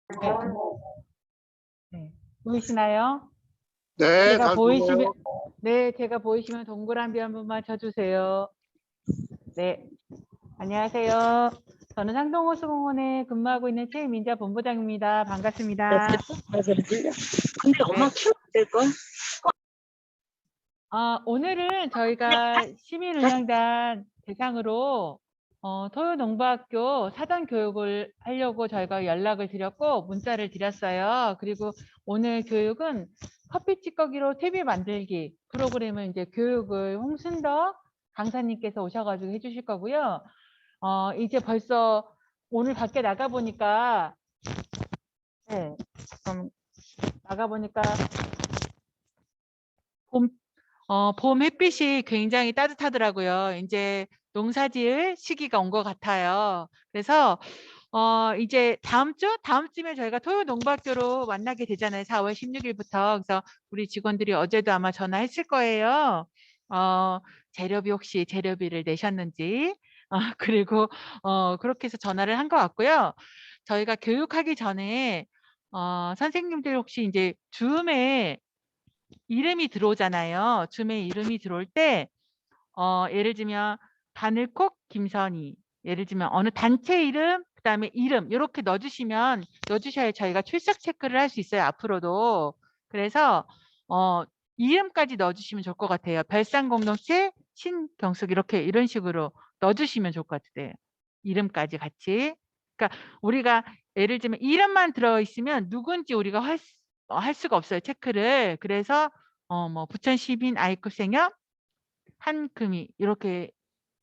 네. 네. 보이시나요? 네, 제가 잘 보이시면 보여요. 네, 제가 보이시면 동그라미 한 번만 쳐주세요. 네, 안녕하세요. 저는 상동호수공원에 근무하고 있는 최민자 본부장입니다. 반갑습니다. 근데 엄마 네. 키워도 될걸? 오늘은 저희가 시민운영단 대상으로 토요농부학교 사전 교육을 하려고 저희가 연락을 드렸고 문자를 드렸어요. 그리고 오늘 교육은 커피 찌꺼기로 퇴비 만들기 프로그램을 이제 교육을 홍순덕 강사님께서 오셔가지고 해주실 거고요. 이제 벌써 오늘 밖에 나가 보니까 네, 나가 보니까 봄 햇빛이 굉장히 따뜻하더라고요. 이제 농사지을 시기가 온 것 같아요. 그래서 이제 다음 주면 저희가 토요 농부학교로 만나게 되잖아요. 4월 16일부터. 그래서 우리 직원들이 어제도 아마 전화했을 거예요. 재료비 혹시 재료비를 내셨는지. 그리고 그렇게 해서 전화를 한 것 같고요. 저희가 교육하기 전에 선생님들 혹시 이제 줌에 이름이 들어오잖아요. 줌에 이름이 들어올 때 예를 들면 바늘콕 김선희, 예를 들면 어느 단체 이름, 그다음에 이름 이렇게 넣어주셔야 저희가 출석 체크를 할 수 있어요. 앞으로도. 그래서 이름까지 넣어주시면 좋을 것 같아요. 별산공동체 신경숙 이렇게 이런 식으로 넣어주시면 좋을 것 같아요. 이름까지 같이. 그러니까 우리가 예를 들면 이름만 들어있으면 누군지 우리가 할 수가 없어요. 체크를. 그래서 뭐 부천시민 아이급 생협 한금이 이렇게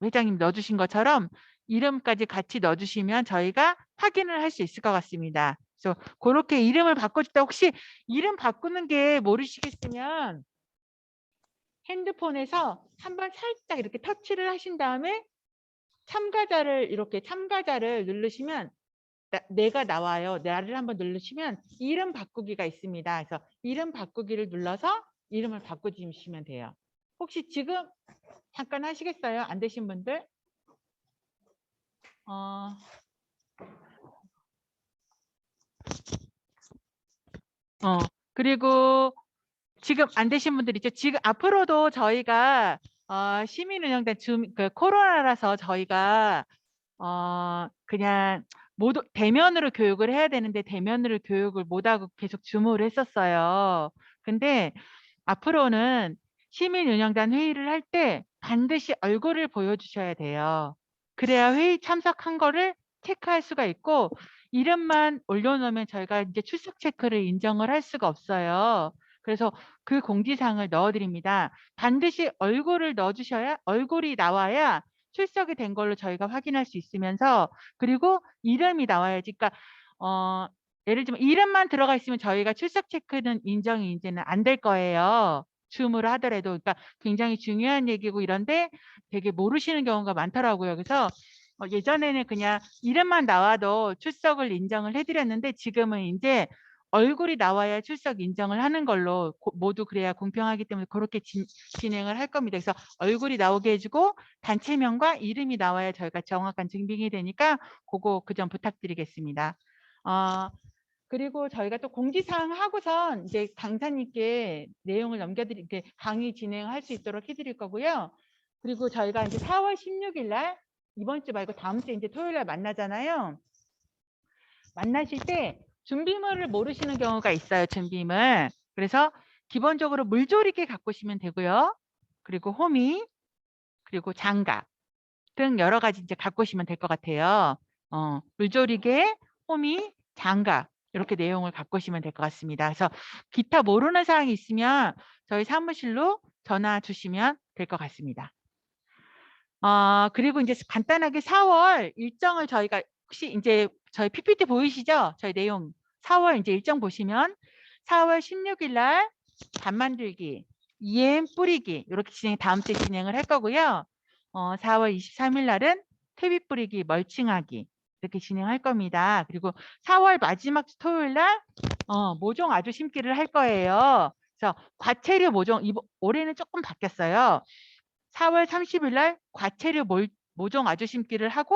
회장님 넣어주신 것처럼 이름까지 같이 넣어주시면 저희가 확인을 할 수 있을 것 같습니다. 그래서 그렇게 이름을 바꿔줬다. 혹시 이름 바꾸는 게 모르시겠으면 핸드폰에서 한번 살짝 이렇게 터치를 하신 다음에 참가자를 누르시면 내가 나와요. 나를 한번 누르시면 이름 바꾸기가 있습니다. 그래서 이름 바꾸기를 눌러서 이름을 바꿔주시면 돼요. 혹시 지금 잠깐 하시겠어요? 안 되신 분들? 그리고 지금 안 되신 분들 있죠? 지금 앞으로도 저희가 시민운영단 그 코로나라서 저희가 그냥 대면으로 교육을 해야 되는데 대면으로 교육을 못하고 계속 줌으로 했었어요. 근데 앞으로는 시민운영단 회의를 할 때 반드시 얼굴을 보여주셔야 돼요. 그래야 회의 참석한 거를 체크할 수가 있고 이름만 올려놓으면 저희가 이제 출석 체크를 인정을 할 수가 없어요. 그래서 그 공지사항을 넣어드립니다. 반드시 얼굴을 넣어주셔야 얼굴이 나와야 출석이 된 걸로 저희가 확인할 수 있으면서 그리고 이름이 나와야지. 그러니까 예를 들면 이름만 들어가 있으면 저희가 출석 체크는 인정이 이제는 안 될 거예요. 줌으로 하더라도. 그러니까 굉장히 중요한 얘기고 이런데 되게 모르시는 경우가 많더라고요. 그래서 예전에는 그냥 이름만 나와도 출석을 인정을 해드렸는데 지금은 이제 얼굴이 나와야 출석 인정을 하는 걸로 모두 그래야 공평하기 때문에 그렇게 진행을 할 겁니다. 그래서 얼굴이 나오게 해주고 단체명과 이름이 나와야 저희가 정확한 증빙이 되니까 그거 그 점 부탁드리겠습니다. 그리고 저희가 또 공지사항 하고선 이제 강사님께 내용을 넘겨드릴게 강의 진행할 수 있도록 해드릴 거고요. 그리고 저희가 이제 4월 16일 날 이번 주 말고 다음 주 이제 토요일 날 만나잖아요. 만나실 때 준비물을 모르시는 경우가 있어요. 준비물. 그래서 기본적으로 물조리개 갖고 오시면 되고요. 그리고 호미, 그리고 장갑 등 여러 가지 이제 갖고 오시면 될 것 같아요. 물조리개, 호미, 장갑 이렇게 내용을 갖고 오시면 될 것 같습니다. 그래서 기타 모르는 사항이 있으면 저희 사무실로 전화 주시면 될 것 같습니다. 그리고 이제 간단하게 4월 일정을 저희가 혹시 이제 저희 PPT 보이시죠? 저희 내용 4월 이제 일정 보시면 4월 16일 날 밥 만들기, EM 뿌리기 이렇게 다음 주에 진행을 할 거고요. 4월 23일 날은 퇴비 뿌리기, 멀칭하기 이렇게 진행할 겁니다. 그리고 4월 마지막 토요일 날 모종 아주 심기를 할 거예요. 그래서 과체류 모종 올해는 조금 바뀌었어요. 4월 30일 날 과체류 모종 아주 심기를 하고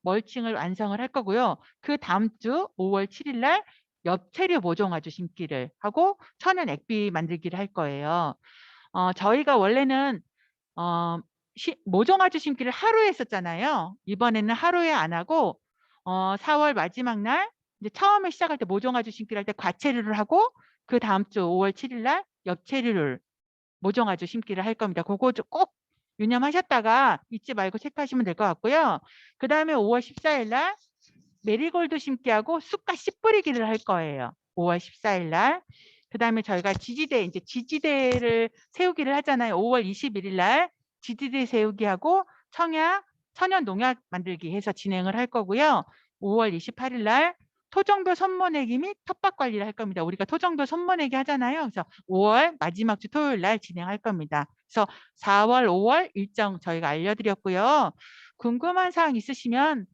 멀칭을 완성을 할 거고요. 그 다음 주 5월 7일 날 엽채류 모종화주 심기를 하고 천연 액비 만들기를 할 거예요. 저희가 원래는 모종화주 심기를 하루에 했었잖아요. 이번에는 하루에 안 하고 4월 마지막 날 이제 처음에 시작할 때 모종화주 심기를 할 때 과채류를 하고 그 다음 주 5월 7일 날 엽채류를 모종화주 심기를 할 겁니다. 그거 꼭 유념하셨다가 잊지 말고 체크하시면 될 것 같고요. 그 다음에 5월 14일 날 메리골드 심기하고 쑥갓 씨 뿌리기를 할 거예요. 5월 14일 날. 그 다음에 저희가 이제 지지대를 세우기를 하잖아요. 5월 21일 날 지지대 세우기하고 천연 농약 만들기 해서 진행을 할 거고요. 5월 28일 날 토종별 선모내기 및 텃밭 관리를 할 겁니다. 우리가 토종별 선모내기 하잖아요. 그래서 5월 마지막 주 토요일 날 진행할 겁니다. 그래서 4월, 5월 일정 저희가 알려드렸고요. 궁금한 사항 있으시면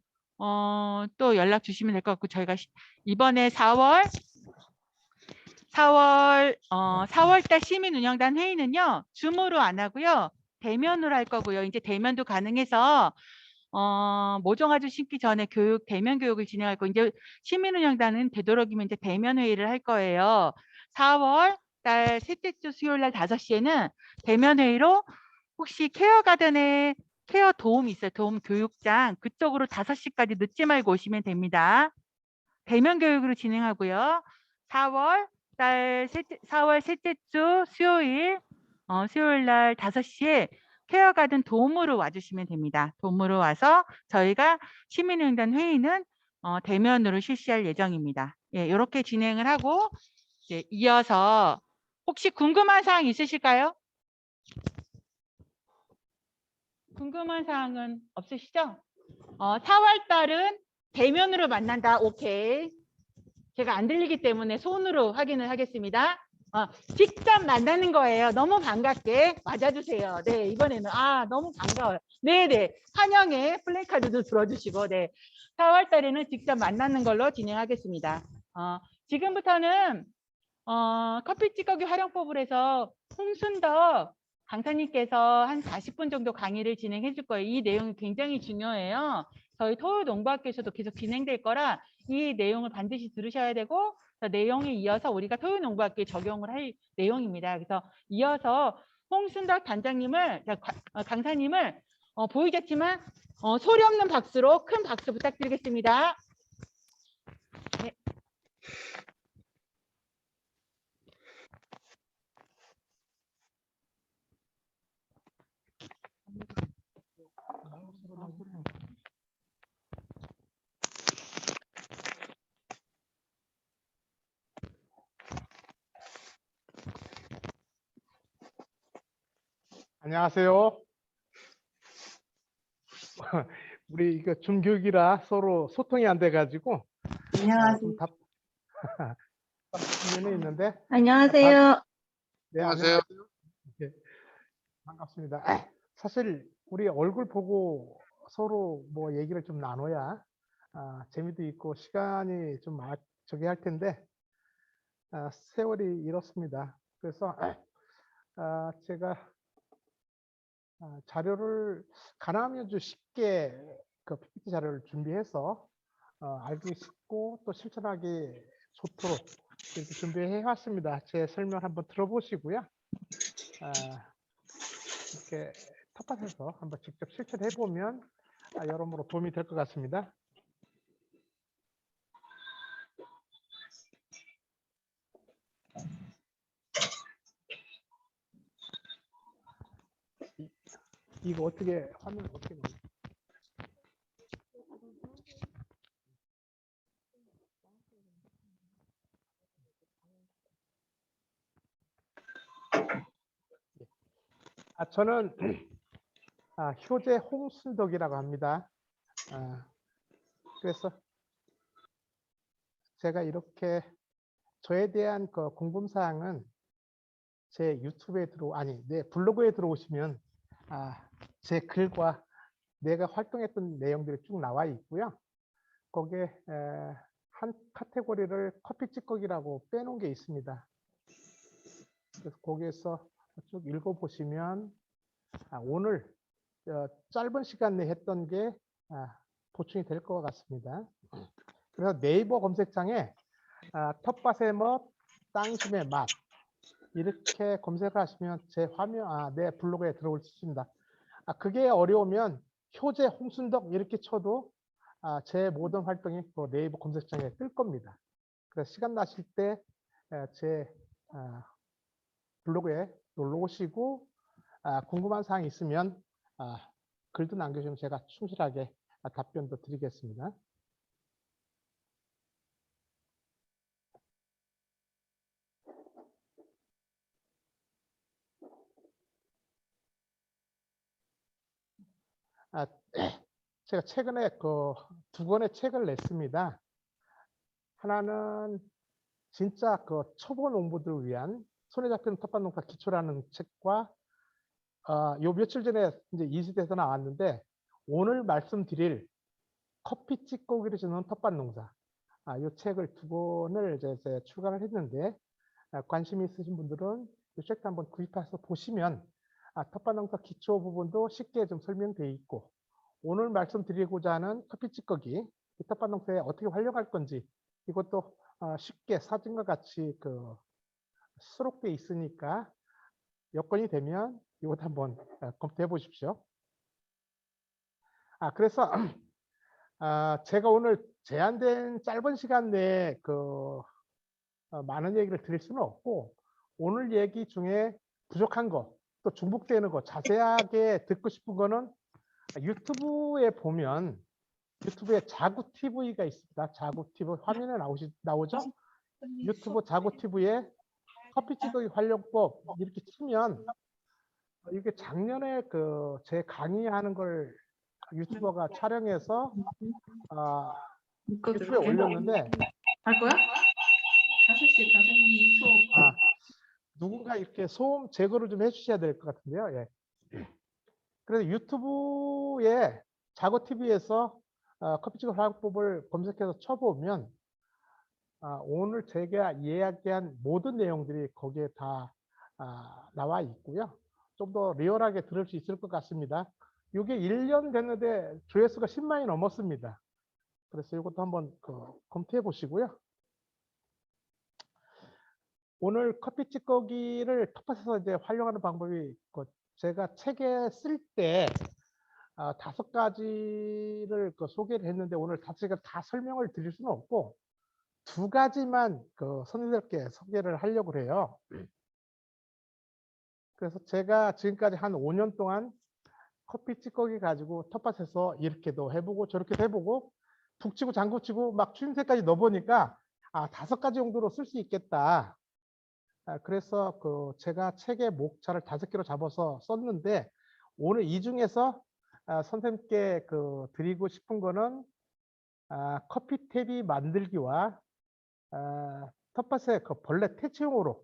또 연락 주시면 될 것 같고 저희가 이번에 4월달 시민운영단 회의는요. 줌으로 안 하고요. 대면으로 할 거고요. 이제 대면도 가능해서 모종아주 심기 전에 대면 교육을 진행할 거고 이제 시민운영단은 되도록이면 이제 대면 회의를 할 거예요. 4월 달 셋째 주 수요일 날 5시에는 대면 회의로 혹시 케어가든에 케어 도움 있어요. 도움 교육장 그쪽으로 5시까지 늦지 말고 오시면 됩니다. 대면 교육으로 진행하고요. 4월 셋째 주 수요일 수요일 날 5시에 케어가든 돔으로 와주시면 됩니다. 돔으로 와서 저희가 시민응단 회의는 대면으로 실시할 예정입니다. 예, 이렇게 진행을 하고 이어서 혹시 궁금한 사항 있으실까요? 궁금한 사항은 없으시죠? 4월 달은 대면으로 만난다. 오케이. 제가 안 들리기 때문에 손으로 확인을 하겠습니다. 직접 만나는 거예요. 너무 반갑게 맞아주세요. 네, 이번에는 너무 반가워요. 네네, 환영의 플래카드도 들어주시고, 네, 4월 달에는 직접 만나는 걸로 진행하겠습니다. 지금부터는 커피 찌꺼기 활용법을 해서 홍순덕 강사님께서 한 40분 정도 강의를 진행해 줄 거예요. 이 내용이 굉장히 중요해요. 저희 토요농부학교에서도 계속 진행될 거라 이 내용을 반드시 들으셔야 되고 내용에 이어서 우리가 토요농부학교에 적용을 할 내용입니다. 그래서 이어서 홍순덕 단장님을 강사님을 보이겠지만 소리 없는 박수로 큰 박수 부탁드리겠습니다. 네. 안녕하세요. 우리 이거 줌 교육이라 서로 소통이 안 돼가지고 안녕하세요. 면에 있는데. 안녕하세요. 네, 안녕하세요. 네, 반갑습니다. 사실 우리 얼굴 보고 서로 뭐 얘기를 좀 나눠야 재미도 있고 시간이 좀 저기 할 텐데 세월이 이렇습니다. 그래서 제가 자료를 가능하면 좀 쉽게 그 PPT 자료를 준비해서 알기 쉽고 또 실천하기 좋도록 이렇게 준비해 왔습니다. 제 설명 한번 들어보시고요. 이렇게 텃밭에서 한번 직접 실천해 보면 여러모로 도움이 될 것 같습니다. 이거 어떻게 화면 어떻게 나와요? 저는 효재 홍순덕이라고 합니다. 그래서 제가 이렇게 저에 대한 그 궁금사항은 제 유튜브에 내 블로그에 들어오시면 제 글과 내가 활동했던 내용들이 쭉 나와 있고요. 거기에 한 카테고리를 커피 찌꺼기라고 빼놓은 게 있습니다. 그래서 거기에서 쭉 읽어보시면 오늘 짧은 시간 내에 했던 게 보충이 될 것 같습니다. 그래서 네이버 검색창에 텃밭의 멋, 땅심의 맛 이렇게 검색을 하시면 제 화면, 내 블로그에 들어올 수 있습니다. 그게 어려우면 효재 홍순덕 이렇게 쳐도 제 모든 활동이 그 네이버 검색창에 뜰 겁니다. 그래서 시간 나실 때 제 블로그에 놀러 오시고 궁금한 사항이 있으면 글도 남겨주시면 제가 충실하게 답변도 드리겠습니다. 제가 최근에 그 2권의 책을 냈습니다. 하나는 진짜 그 초보 농부들을 위한 손에 잡히는 텃밭농사 기초라는 책과 요 며칠 전에 이제 이수돼서 나왔는데 오늘 말씀드릴 커피 찌꺼기를 주는 텃밭농사 요 책을 2권을 이제 출간을 했는데 관심 있으신 분들은 이 책도 한번 구입해서 보시면 텃밭농사 기초 부분도 쉽게 좀 설명되어 있고 오늘 말씀드리고자 하는 커피 찌꺼기 이 텃밭농사에 어떻게 활용할 건지 이것도 쉽게 사진과 같이 그 수록되어 있으니까 여건이 되면 이것도 한번 검토해 보십시오. 그래서 제가 오늘 제한된 짧은 시간 내에 그 많은 얘기를 드릴 수는 없고 오늘 얘기 중에 부족한 거 또 중복되는 거 자세하게 듣고 싶은 거는 유튜브에 보면 유튜브에 자구 TV가 있습니다. 자구 TV 화면에 나오죠? 유튜브 자구 TV에 커피 찌꺼기 활용법 이렇게 치면 이게 작년에 그 제 강의하는 걸 유튜버가 촬영해서 유튜브에 올렸는데 할 거야? 5시 가정이 수업. 누군가 이렇게 소음 제거를 좀 해주셔야 될 것 같은데요. 예. 그래서 유튜브에 자고 TV에서 커피찌꺼기 활용법을 검색해서 쳐보면 오늘 제가 이야기한 모든 내용들이 거기에 다 나와 있고요. 좀 더 리얼하게 들을 수 있을 것 같습니다. 이게 1년 됐는데 조회수가 10만이 넘었습니다. 그래서 이것도 한번 검토해 보시고요. 오늘 커피 찌꺼기를 텃밭에서 이제 활용하는 방법이 제가 책에 쓸 때 5가지를 소개를 했는데 오늘 5가지가 다 설명을 드릴 수는 없고 2가지만 선생님들께 소개를 하려고 해요. 그래서 제가 지금까지 한 5년 동안 커피 찌꺼기 가지고 텃밭에서 이렇게도 해보고 저렇게도 해보고 북치고 장구치고 막 추임새까지 넣어보니까 5가지 정도로 쓸 수 있겠다. 그래서 제가 책의 목차를 5개로 잡아서 썼는데 오늘 이 중에서 선생님께 드리고 싶은 거는 커피 탭이 만들기와 텃밭에 벌레 퇴치용으로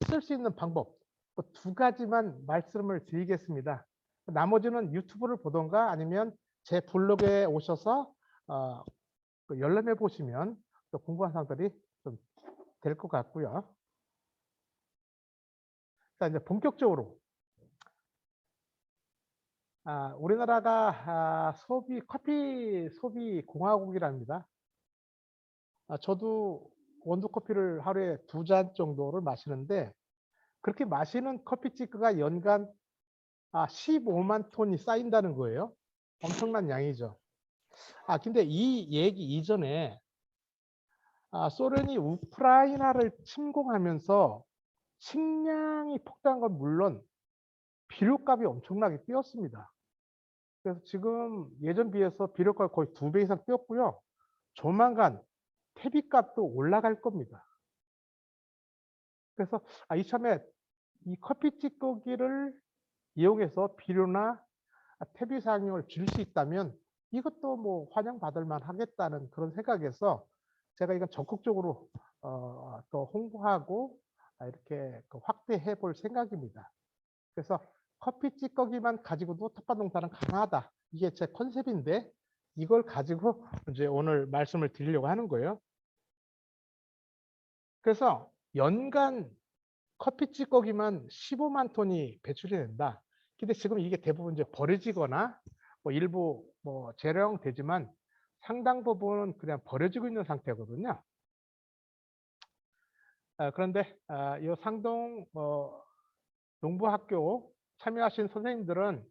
쓸 수 있는 방법 2가지만 말씀을 드리겠습니다. 나머지는 유튜브를 보던가 아니면 제 블로그에 오셔서 열람해 보시면 또 궁금한 사항들이 좀 될 것 같고요. 자, 이제 본격적으로 우리나라가 커피 소비 공화국이랍니다. 저도 원두 커피를 하루에 2잔 정도를 마시는데 그렇게 마시는 커피 찌꺼기가 연간 15만 톤이 쌓인다는 거예요. 엄청난 양이죠. 근데 이 얘기 이전에 소련이 우크라이나를 침공하면서 식량이 폭등한 건 물론 비료값이 엄청나게 뛰었습니다. 그래서 지금 예전 비해서 비료값이 거의 2배 이상 뛰었고요. 조만간 퇴비값도 올라갈 겁니다. 그래서 이참에 이 커피 찌꺼기를 이용해서 비료나 퇴비 사용을 줄일 수 있다면 이것도 뭐 환영받을 만 하겠다는 그런 생각에서 제가 이건 적극적으로 더 홍보하고 이렇게 확대해 볼 생각입니다. 그래서 커피 찌꺼기만 가지고도 텃밭 농사는 가능하다. 이게 제 컨셉인데 이걸 가지고 이제 오늘 말씀을 드리려고 하는 거예요. 그래서 연간 커피 찌꺼기만 15만 톤이 배출이 된다. 근데 지금 이게 대부분 이제 버려지거나 일부 재활용되지만 상당 부분은 그냥 버려지고 있는 상태거든요. 그런데 이 상동 농부학교 참여하신 선생님들은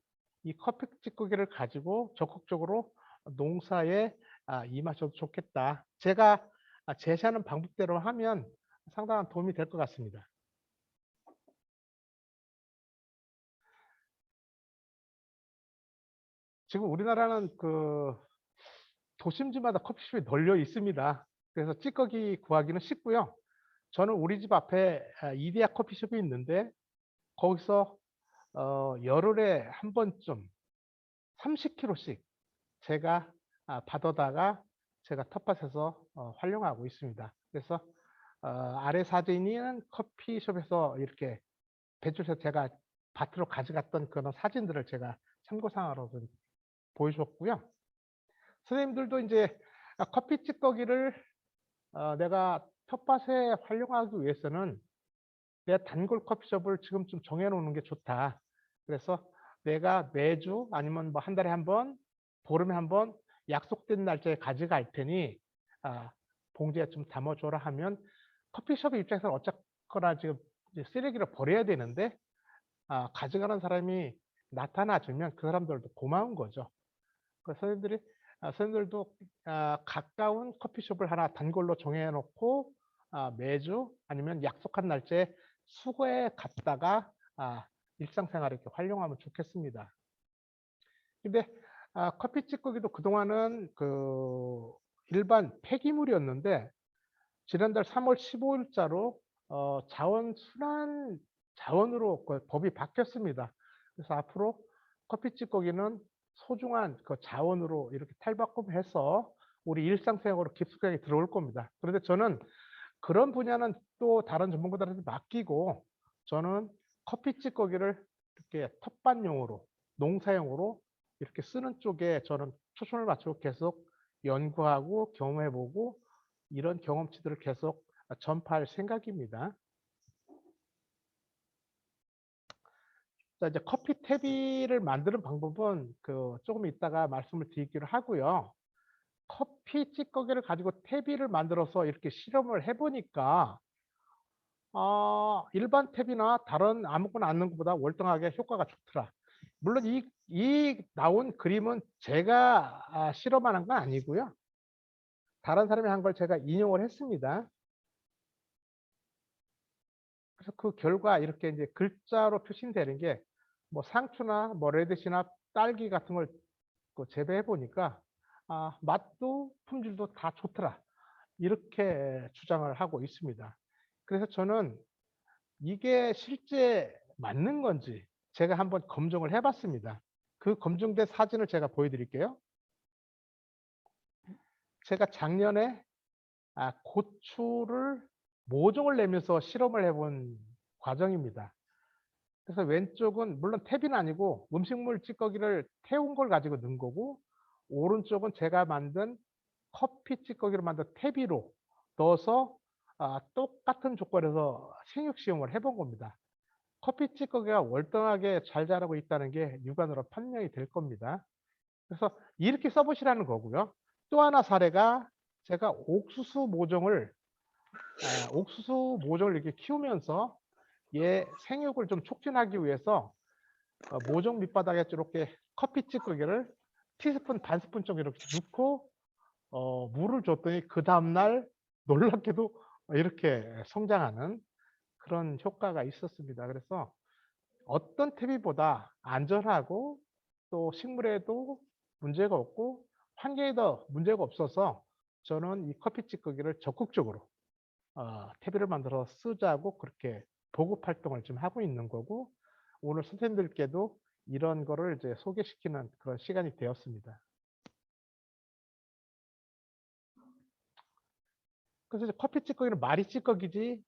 이 커피 찌꺼기를 가지고 적극적으로 농사에 임하셔도 좋겠다. 제가 제시하는 방법대로 하면 상당한 도움이 될 것 같습니다. 지금 우리나라는 그 도심지마다 커피숍이 널려 있습니다. 그래서 찌꺼기 구하기는 쉽고요. 저는 우리 집 앞에 이데아 커피숍이 있는데 거기서 열흘에 한 번쯤 30kg씩 제가 받아다가 제가 텃밭에서 활용하고 있습니다. 그래서 아래 사진은 커피숍에서 이렇게 배출해서 제가 밭으로 가져갔던 그런 사진들을 제가 참고사항으로 좀 보여줬고요. 선생님들도 이제 커피 찌꺼기를 내가 텃밭에 활용하기 위해서는 내 단골 커피숍을 지금 좀 정해놓는 게 좋다. 그래서 내가 매주 아니면 뭐 한 달에 한 번, 보름에 한 번 약속된 날짜에 가져갈 테니 봉지에 좀 담아줘라 하면 커피숍의 입장에서는 어쨌거나 지금 이제 쓰레기를 버려야 되는데 가져가는 사람이 나타나주면 그 사람들도 고마운 거죠. 그래서 선생님들도 가까운 커피숍을 하나 단골로 정해놓고 매주 아니면 약속한 날짜에 수거해 갔다가 일상생활에 이렇게 활용하면 좋겠습니다. 근데 커피 찌꺼기도 그동안은 그 일반 폐기물이었는데 지난달 3월 15일자로 자원순환 자원으로 그 법이 바뀌었습니다. 그래서 앞으로 커피 찌꺼기는 소중한 그 자원으로 이렇게 탈바꿈해서 우리 일상생활로 깊숙하게 들어올 겁니다. 그런데 저는 그런 분야는 또 다른 전문가들한테 맡기고 저는 커피 찌꺼기를 이렇게 텃밭용으로 농사용으로 이렇게 쓰는 쪽에 저는 초점을 맞추고 계속 연구하고 경험해보고 이런 경험치들을 계속 전파할 생각입니다. 자, 이제 커피 퇴비를 만드는 방법은 조금 이따가 말씀을 드리기로 하고요. 커피 찌꺼기를 가지고 퇴비를 만들어서 이렇게 실험을 해보니까 일반 탭이나 다른 아무거나 앉는 것보다 월등하게 효과가 좋더라. 물론 이 나온 그림은 제가 실험하는 건 아니고요. 다른 사람이 한 걸 제가 인용을 했습니다. 그래서 그 결과 이렇게 이제 글자로 표시되는 게 뭐 상추나 뭐 레드시나 딸기 같은 걸 재배해 보니까 맛도 품질도 다 좋더라. 이렇게 주장을 하고 있습니다. 그래서 저는 이게 실제 맞는 건지 제가 한번 검증을 해봤습니다. 그 검증된 사진을 제가 보여드릴게요. 제가 작년에 고추를 모종을 내면서 실험을 해본 과정입니다. 그래서 왼쪽은 물론 탭은 아니고 음식물 찌꺼기를 태운 걸 가지고 넣은 거고 오른쪽은 제가 만든 커피 찌꺼기로 만든 퇴비로 넣어서 똑같은 조건에서 생육 시험을 해본 겁니다. 커피 찌꺼기가 월등하게 잘 자라고 있다는 게 육안으로 판명이 될 겁니다. 그래서 이렇게 써보시라는 거고요. 또 하나 사례가 제가 옥수수 모종을 이렇게 키우면서 얘 생육을 좀 촉진하기 위해서 모종 밑바닥에 이렇게 커피 찌꺼기를 티스푼 반 스푼 정도 이렇게 넣고 물을 줬더니 그 다음날 놀랍게도 이렇게 성장하는 그런 효과가 있었습니다. 그래서 어떤 퇴비보다 안전하고 또 식물에도 문제가 없고 환경에도 문제가 없어서 저는 이 커피 찌꺼기를 적극적으로 퇴비를 만들어 쓰자고 그렇게 보급 활동을 지금 하고 있는 거고 오늘 선생님들께도 이런 거를 이제 소개시키는 그런 시간이 되었습니다. 그래서 이제 커피 찌꺼기는 말이 찌꺼기지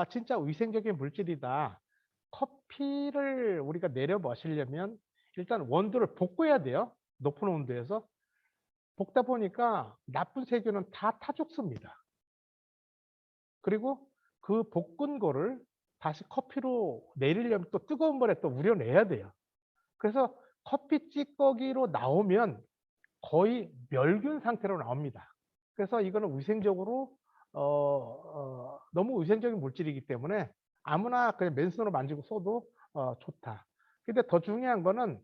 진짜 위생적인 물질이다. 커피를 우리가 내려 마시려면 일단 원두를 볶아야 돼요. 높은 온도에서. 볶다 보니까 나쁜 세균은 다 타죽습니다. 그리고 그 볶은 거를 다시 커피로 내리려면 또 뜨거운 물에 또 우려내야 돼요. 그래서 커피 찌꺼기로 나오면 거의 멸균 상태로 나옵니다. 그래서 이거는 위생적으로 너무 위생적인 물질이기 때문에 아무나 그냥 맨손으로 만지고 써도 좋다. 근데 더 중요한 거는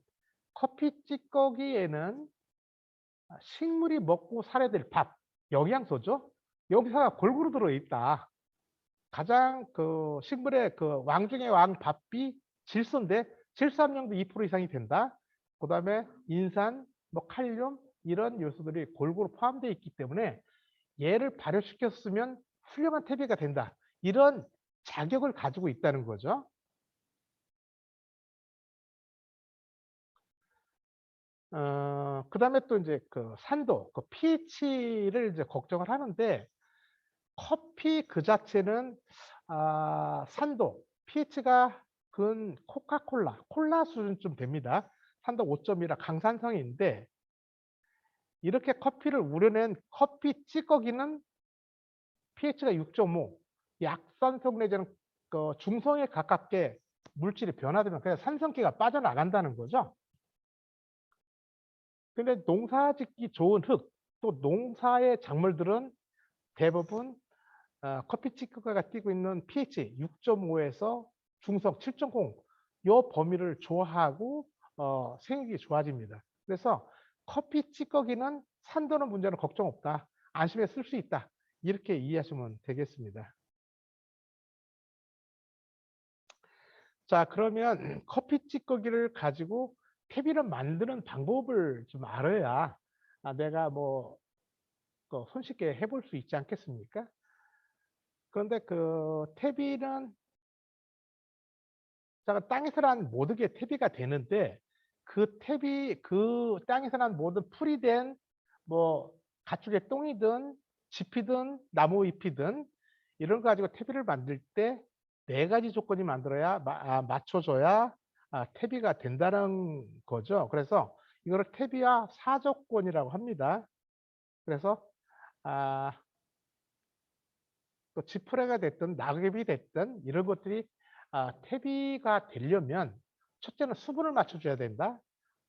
커피 찌꺼기에는 식물이 먹고 살아야 될 밥, 영양소죠. 여기서 골고루 들어있다. 가장 그 식물의 그 왕 중의 왕 밥이 질소인데 질소 함량도 2% 이상이 된다. 그다음에 인산, 뭐 칼륨 이런 요소들이 골고루 포함되어 있기 때문에 얘를 발효시켰으면 훌륭한 퇴비가 된다. 이런 자격을 가지고 있다는 거죠. 그다음에 또 이제 그 산도, 그 pH를 이제 걱정을 하는데 커피 그 자체는 산도, pH가 근 코카콜라, 콜라 수준쯤 됩니다. 산도 5.2라 강산성인데 이렇게 커피를 우려낸 커피 찌꺼기는 pH가 6.5, 약산성 내지는 그 중성에 가깝게 물질이 변화되면 그냥 산성기가 빠져나간다는 거죠. 근데 농사 짓기 좋은 흙, 또 농사의 작물들은 대부분 커피 찌꺼기가 띄고 있는 pH 6.5에서 중성 7.0 요 범위를 좋아하고 생육이 좋아집니다. 그래서 커피 찌꺼기는 산도는 문제는 걱정 없다. 안심해 쓸 수 있다. 이렇게 이해하시면 되겠습니다. 자, 그러면 커피 찌꺼기를 가지고 퇴비를 만드는 방법을 좀 알아야 내가 뭐 손쉽게 해볼 수 있지 않겠습니까? 그런데 그 퇴비는 땅에서 난 모든 게 퇴비가 되는데 그 퇴비, 그 땅에서 난 모든 풀이 된 뭐 가축의 똥이든 짚이든 나무 잎이든 이런 거 가지고 퇴비를 만들 때 4가지 조건이 맞춰져야 퇴비가 된다는 거죠. 그래서 이거를 퇴비와 사조건이라고 합니다. 그래서 또 지푸레가 됐든 낙엽이 됐든 이런 것들이 퇴비가 되려면 첫째는 수분을 맞춰줘야 된다.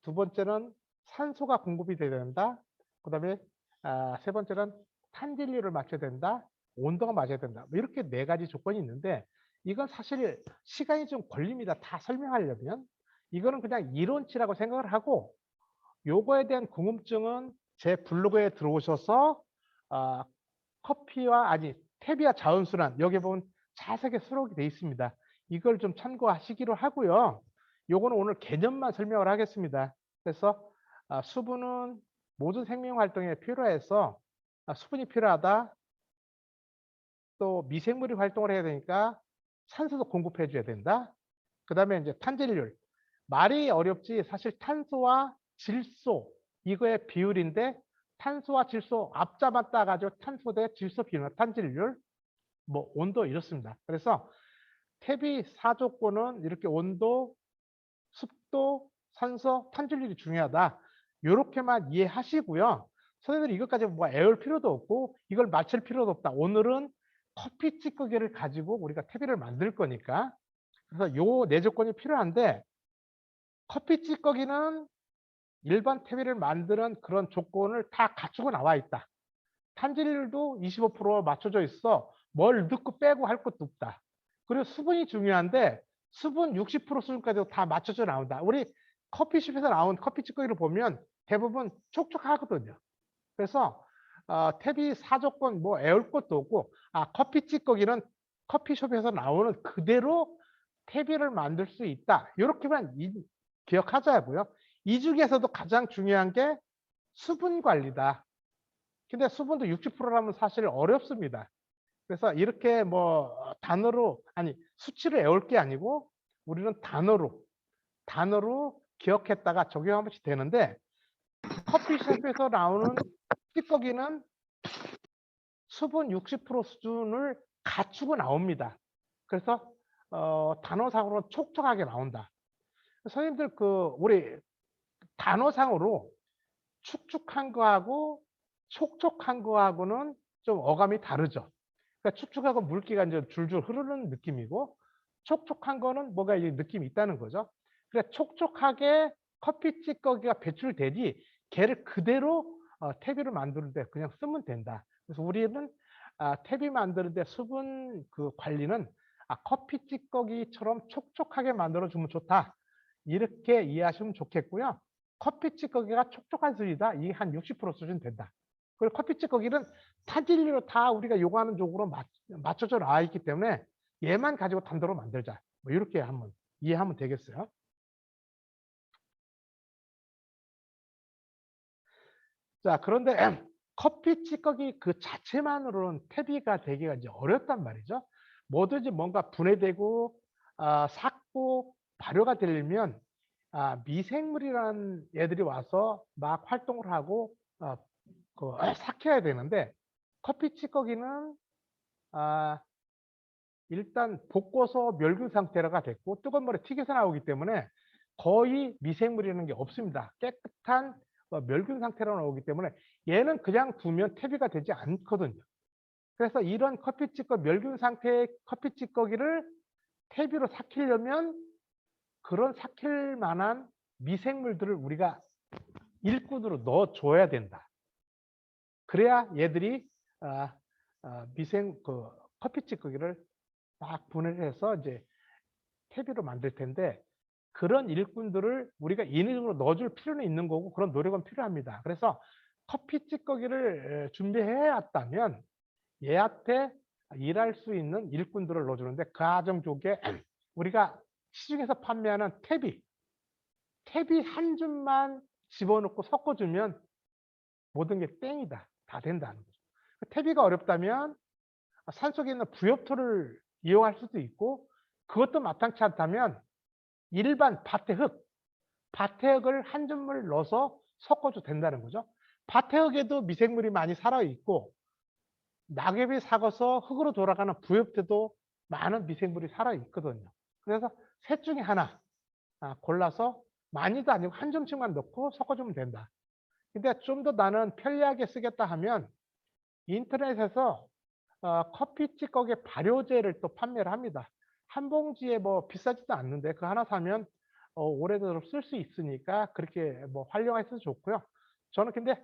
두 번째는 산소가 공급이 돼야 된다. 그 다음에 세 번째는 탄질률을 맞춰야 된다. 온도가 맞아야 된다. 뭐 이렇게 4가지 조건이 있는데 이건 사실 시간이 좀 걸립니다. 다 설명하려면. 이거는 그냥 이론치라고 생각을 하고 요거에 대한 궁금증은 제 블로그에 들어오셔서 커피와 퇴비와 자원순환 여기 보면 자세하게 수록이 되어 있습니다. 이걸 좀 참고하시기로 하고요. 요거는 오늘 개념만 설명을 하겠습니다. 그래서 수분은 모든 생명 활동에 필요해서 수분이 필요하다. 또 미생물이 활동을 해야 되니까 산소도 공급해 줘야 된다. 그 다음에 이제 탄질률. 말이 어렵지 사실 탄소와 질소 이거의 비율인데 탄소와 질소 앞자만 따가지고 탄소 대 질소 비율, 탄질률, 뭐 온도 이렇습니다. 그래서 퇴비 사조건은 이렇게 온도, 습도, 산소, 탄질률이 중요하다. 이렇게만 이해하시고요. 선생님들 이것까지 뭐 애울 필요도 없고 이걸 맞출 필요도 없다. 오늘은 커피 찌꺼기를 가지고 우리가 퇴비를 만들 거니까. 그래서 요 4조건이 필요한데 커피 찌꺼기는 일반 퇴비를 만드는 그런 조건을 다 갖추고 나와 있다. 탄질률도 25% 맞춰져 있어. 뭘 넣고 빼고 할 것도 없다. 그리고 수분이 중요한데 수분 60% 수준까지도 다 맞춰져 나온다. 우리 커피숍에서 나온 커피 찌꺼기를 보면 대부분 촉촉하거든요. 그래서 퇴비 사조건 뭐 애울 것도 없고 커피 찌꺼기는 커피숍에서 나오는 그대로 퇴비를 만들 수 있다. 이렇게만 기억하자고요. 이 중에서도 가장 중요한 게 수분 관리다. 근데 수분도 60%라면 사실 어렵습니다. 그래서 이렇게 뭐 단어로 수치를 외울 게 아니고 우리는 단어로 기억했다가 적용하면 되는데 커피숍에서 나오는 찌꺼기는 수분 60% 수준을 갖추고 나옵니다. 그래서 단어상으로 촉촉하게 나온다. 선생님들 우리 단어상으로 축축한 거하고 촉촉한 거하고는 좀 어감이 다르죠. 그러니까 축축하고 물기가 이제 줄줄 흐르는 느낌이고 촉촉한 거는 뭐가 느낌이 있다는 거죠. 그러니까 촉촉하게 커피 찌꺼기가 배출되지 걔를 그대로 퇴비를 만드는데 그냥 쓰면 된다. 그래서 우리는 퇴비 만드는데 수분 그 관리는 커피 찌꺼기처럼 촉촉하게 만들어주면 좋다. 이렇게 이해하시면 좋겠고요. 커피 찌꺼기가 촉촉한 수준이다. 이게 한 60% 수준 된다. 그리고 커피 찌꺼기는 타진리로 다 우리가 요구하는 쪽으로 맞춰져 나와 있기 때문에 얘만 가지고 단도로 만들자. 뭐 이렇게 한번 이해하면 되겠어요. 자, 그런데 커피 찌꺼기 그 자체만으로는 퇴비가 되기가 이제 어렵단 말이죠. 뭐든지 뭔가 분해되고 삭고 발효가 되려면 미생물이라는 애들이 와서 막 활동을 하고 삭혀야 되는데 커피 찌꺼기는 일단 볶아서 멸균 상태가 됐고 뜨거운 물에 튀겨서 나오기 때문에 거의 미생물이라는 게 없습니다. 깨끗한 멸균 상태로 나오기 때문에 얘는 그냥 두면 퇴비가 되지 않거든요. 그래서 이런 커피 찌꺼기, 멸균 상태의 커피 찌꺼기를 퇴비로 삭히려면 그런 삭힐 만한 미생물들을 우리가 일꾼으로 넣어줘야 된다. 그래야 얘들이 커피 찌꺼기를 막 분해를 해서 이제 퇴비로 만들 텐데 그런 일꾼들을 우리가 인위적으로 넣어줄 필요는 있는 거고 그런 노력은 필요합니다. 그래서 커피 찌꺼기를 준비해 왔다면 얘한테 일할 수 있는 일꾼들을 넣어주는데 그 과정 쪽에 우리가 시중에서 판매하는 퇴비 한 줌만 집어넣고 섞어주면 모든 게 땡이다. 다 된다는 거죠. 퇴비가 어렵다면 산속에 있는 부엽토를 이용할 수도 있고 그것도 마땅치 않다면 일반 밭의 흙을 한 줌을 넣어서 섞어도 된다는 거죠. 밭의 흙에도 미생물이 많이 살아있고 낙엽이 삭아서 흙으로 돌아가는 부엽토도 많은 미생물이 살아있거든요. 그래서 셋 중에 하나 골라서 많이도 아니고 한 줌씩만 넣고 섞어주면 된다. 근데 좀 더 나는 편리하게 쓰겠다 하면 인터넷에서 커피 찌꺼기 발효제를 또 판매를 합니다. 한 봉지에 뭐 비싸지도 않는데 그 하나 사면 오래도록 쓸 수 있으니까 그렇게 뭐 활용해서 좋고요. 저는 근데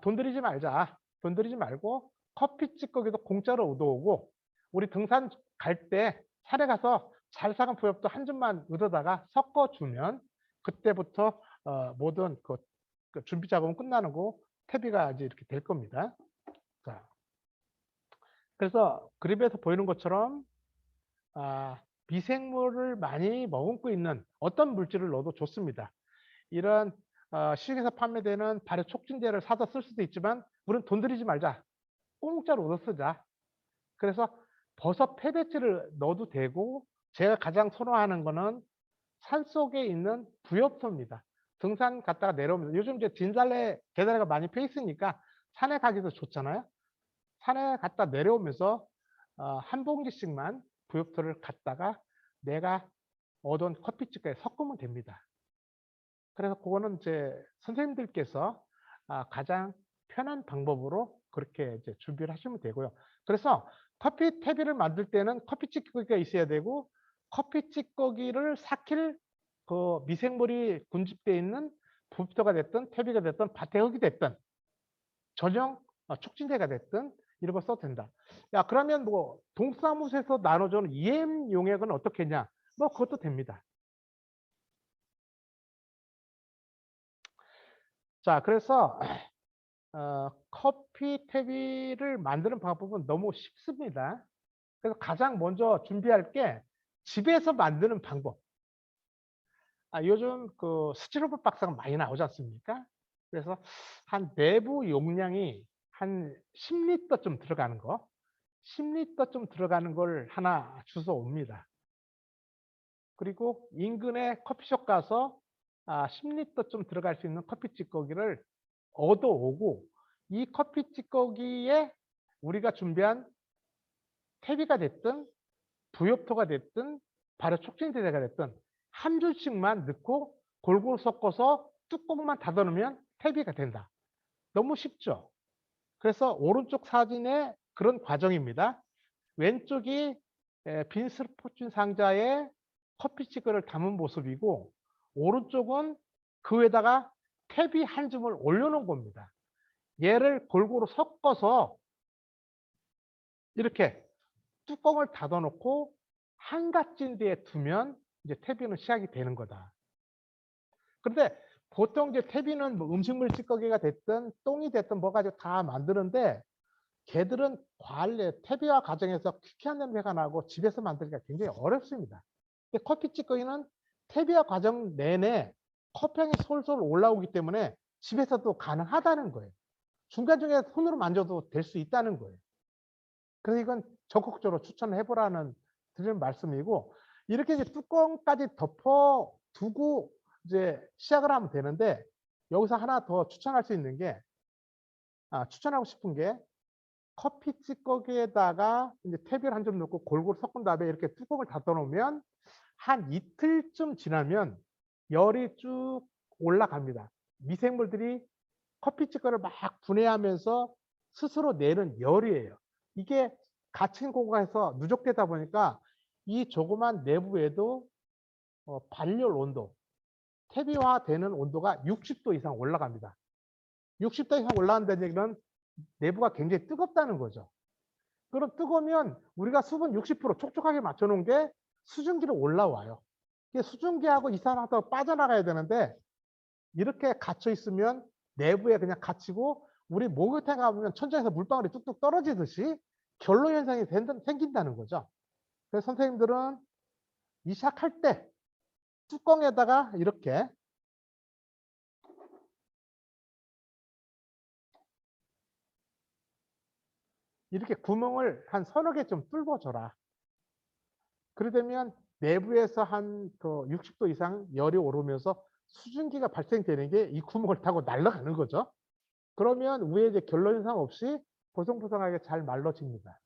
돈 들이지 말자. 돈 들이지 말고 커피 찌꺼기도 공짜로 얻어오고 우리 등산 갈 때 산에 가서 잘 삭은 부엽도 한 줌만 얻어다가 섞어주면 그때부터 모든 그 준비 작업은 끝나는 거 퇴비가 이제 이렇게 될 겁니다. 자, 그래서 그림에서 보이는 것처럼 미생물을 많이 머금고 있는 어떤 물질을 넣어도 좋습니다. 이런 시중에서 판매되는 발효 촉진제를 사서 쓸 수도 있지만 우리는 돈 들이지 말자. 공짜로 얻어 쓰자. 그래서 버섯 폐배치를 넣어도 되고 제가 가장 선호하는 거는 산속에 있는 부엽토입니다. 등산 갔다가 내려오면서 요즘 이제 진달래 계단가 많이 펴 있으니까 산에 가기도 좋잖아요. 산에 갔다 내려오면서 한 봉지씩만 부엽토를 갖다가 내가 얻은 커피집에 섞으면 됩니다. 그래서 그거는 이제 선생님들께서 가장 편한 방법으로 그렇게 이제 준비를 하시면 되고요. 그래서 커피 퇴비를 만들 때는 커피 찌꺼기가 있어야 되고 커피 찌꺼기를 삭힐 그 미생물이 군집되어 있는 부엽토가 됐든 퇴비가 됐든 밭의 흙이 됐든 전용 촉진제가 됐든 이런 거 써도 된다. 야, 그러면 뭐 동사무소에서 나눠주는 EM 용액은 어떻게 했냐? 뭐 그것도 됩니다. 자, 그래서 커피 퇴비를 만드는 방법은 너무 쉽습니다. 그래서 가장 먼저 준비할 게 집에서 만드는 방법. 요즘 그 스티로폼 박스가 많이 나오지 않습니까? 그래서 한 내부 용량이 한 10리터쯤 들어가는 거, 10리터쯤 들어가는 걸 하나 주워 옵니다. 그리고 인근에 커피숍 가서 10리터쯤 들어갈 수 있는 커피 찌꺼기를 얻어오고 이 커피 찌꺼기에 우리가 준비한 퇴비가 됐든 부엽토가 됐든 발효 촉진제가 됐든 한 줄씩만 넣고 골고루 섞어서 뚜껑만 닫아 놓으면 퇴비가 된다. 너무 쉽죠? 그래서 오른쪽 사진에 그런 과정입니다. 왼쪽이 빈 스포츠 상자에 커피 찌꺼기를 담은 모습이고 오른쪽은 그 위에다가 퇴비 한 줌을 올려놓은 겁니다. 얘를 골고루 섞어서 이렇게 뚜껑을 닫아놓고 한갓진 데에 두면 이제 퇴비는 시작이 되는 거다. 그런데 보통 이제 퇴비는 뭐 음식물 찌꺼기가 됐든 똥이 됐든 뭐가 다 만드는데 걔들은 관리, 퇴비화 과정에서 퀴퀴한 냄새가 나고 집에서 만들기가 굉장히 어렵습니다. 근데 커피 찌꺼기는 퇴비화 과정 내내 커피향이 솔솔 올라오기 때문에 집에서도 가능하다는 거예요. 중간중간에 손으로 만져도 될 수 있다는 거예요. 그래서 이건 적극적으로 추천을 해보라는 드리는 말씀이고, 이렇게 이제 뚜껑까지 덮어 두고 이제 시작을 하면 되는데, 여기서 하나 더 추천할 수 있는 게, 추천하고 싶은 게, 커피 찌꺼기에다가 이제 퇴비를 한 점 넣고 골고루 섞은 다음에 이렇게 뚜껑을 닫아 놓으면 한 이틀쯤 지나면 열이 쭉 올라갑니다. 미생물들이 커피 찌꺼기를 막 분해하면서 스스로 내는 열이에요. 이게 갇힌 공간에서 누적되다 보니까 이 조그만 내부에도 발열 온도, 퇴비화되는 온도가 60도 이상 올라갑니다. 60도 이상 올라간다는 얘기는 내부가 굉장히 뜨겁다는 거죠. 그럼 뜨거우면 우리가 수분 60% 촉촉하게 맞춰놓은 게 수증기로 올라와요. 이게 수증기하고 이산화탄소가 빠져나가야 되는데 이렇게 갇혀 있으면 내부에 그냥 갇히고 우리 목욕탕 가보면 천장에서 물방울이 뚝뚝 떨어지듯이 결로 현상이 생긴다는 거죠. 그래서 선생님들은 이 시작할 때 뚜껑에다가 이렇게 구멍을 한 서너 개 좀 뚫어줘라. 그러려면 내부에서 한 60도 이상 열이 오르면서 수증기가 발생되는 게 이 구멍을 타고 날아가는 거죠. 그러면 위에 이제 결로 현상 없이 보송보송하게 잘 말라집니다.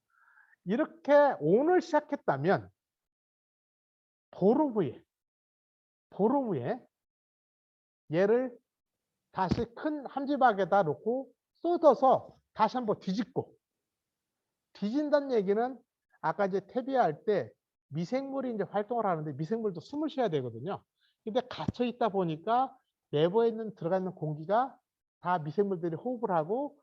이렇게 오늘 시작했다면 보름 후에 얘를 다시 큰 함지박에다 놓고 쏟아서 다시 한번 뒤진다는 얘기는 아까 이제 퇴비할 때 미생물이 이제 활동을 하는데 미생물도 숨을 쉬어야 되거든요. 근데 갇혀 있다 보니까 내부에 들어가 있는 공기가 다 미생물들이 호흡을 하고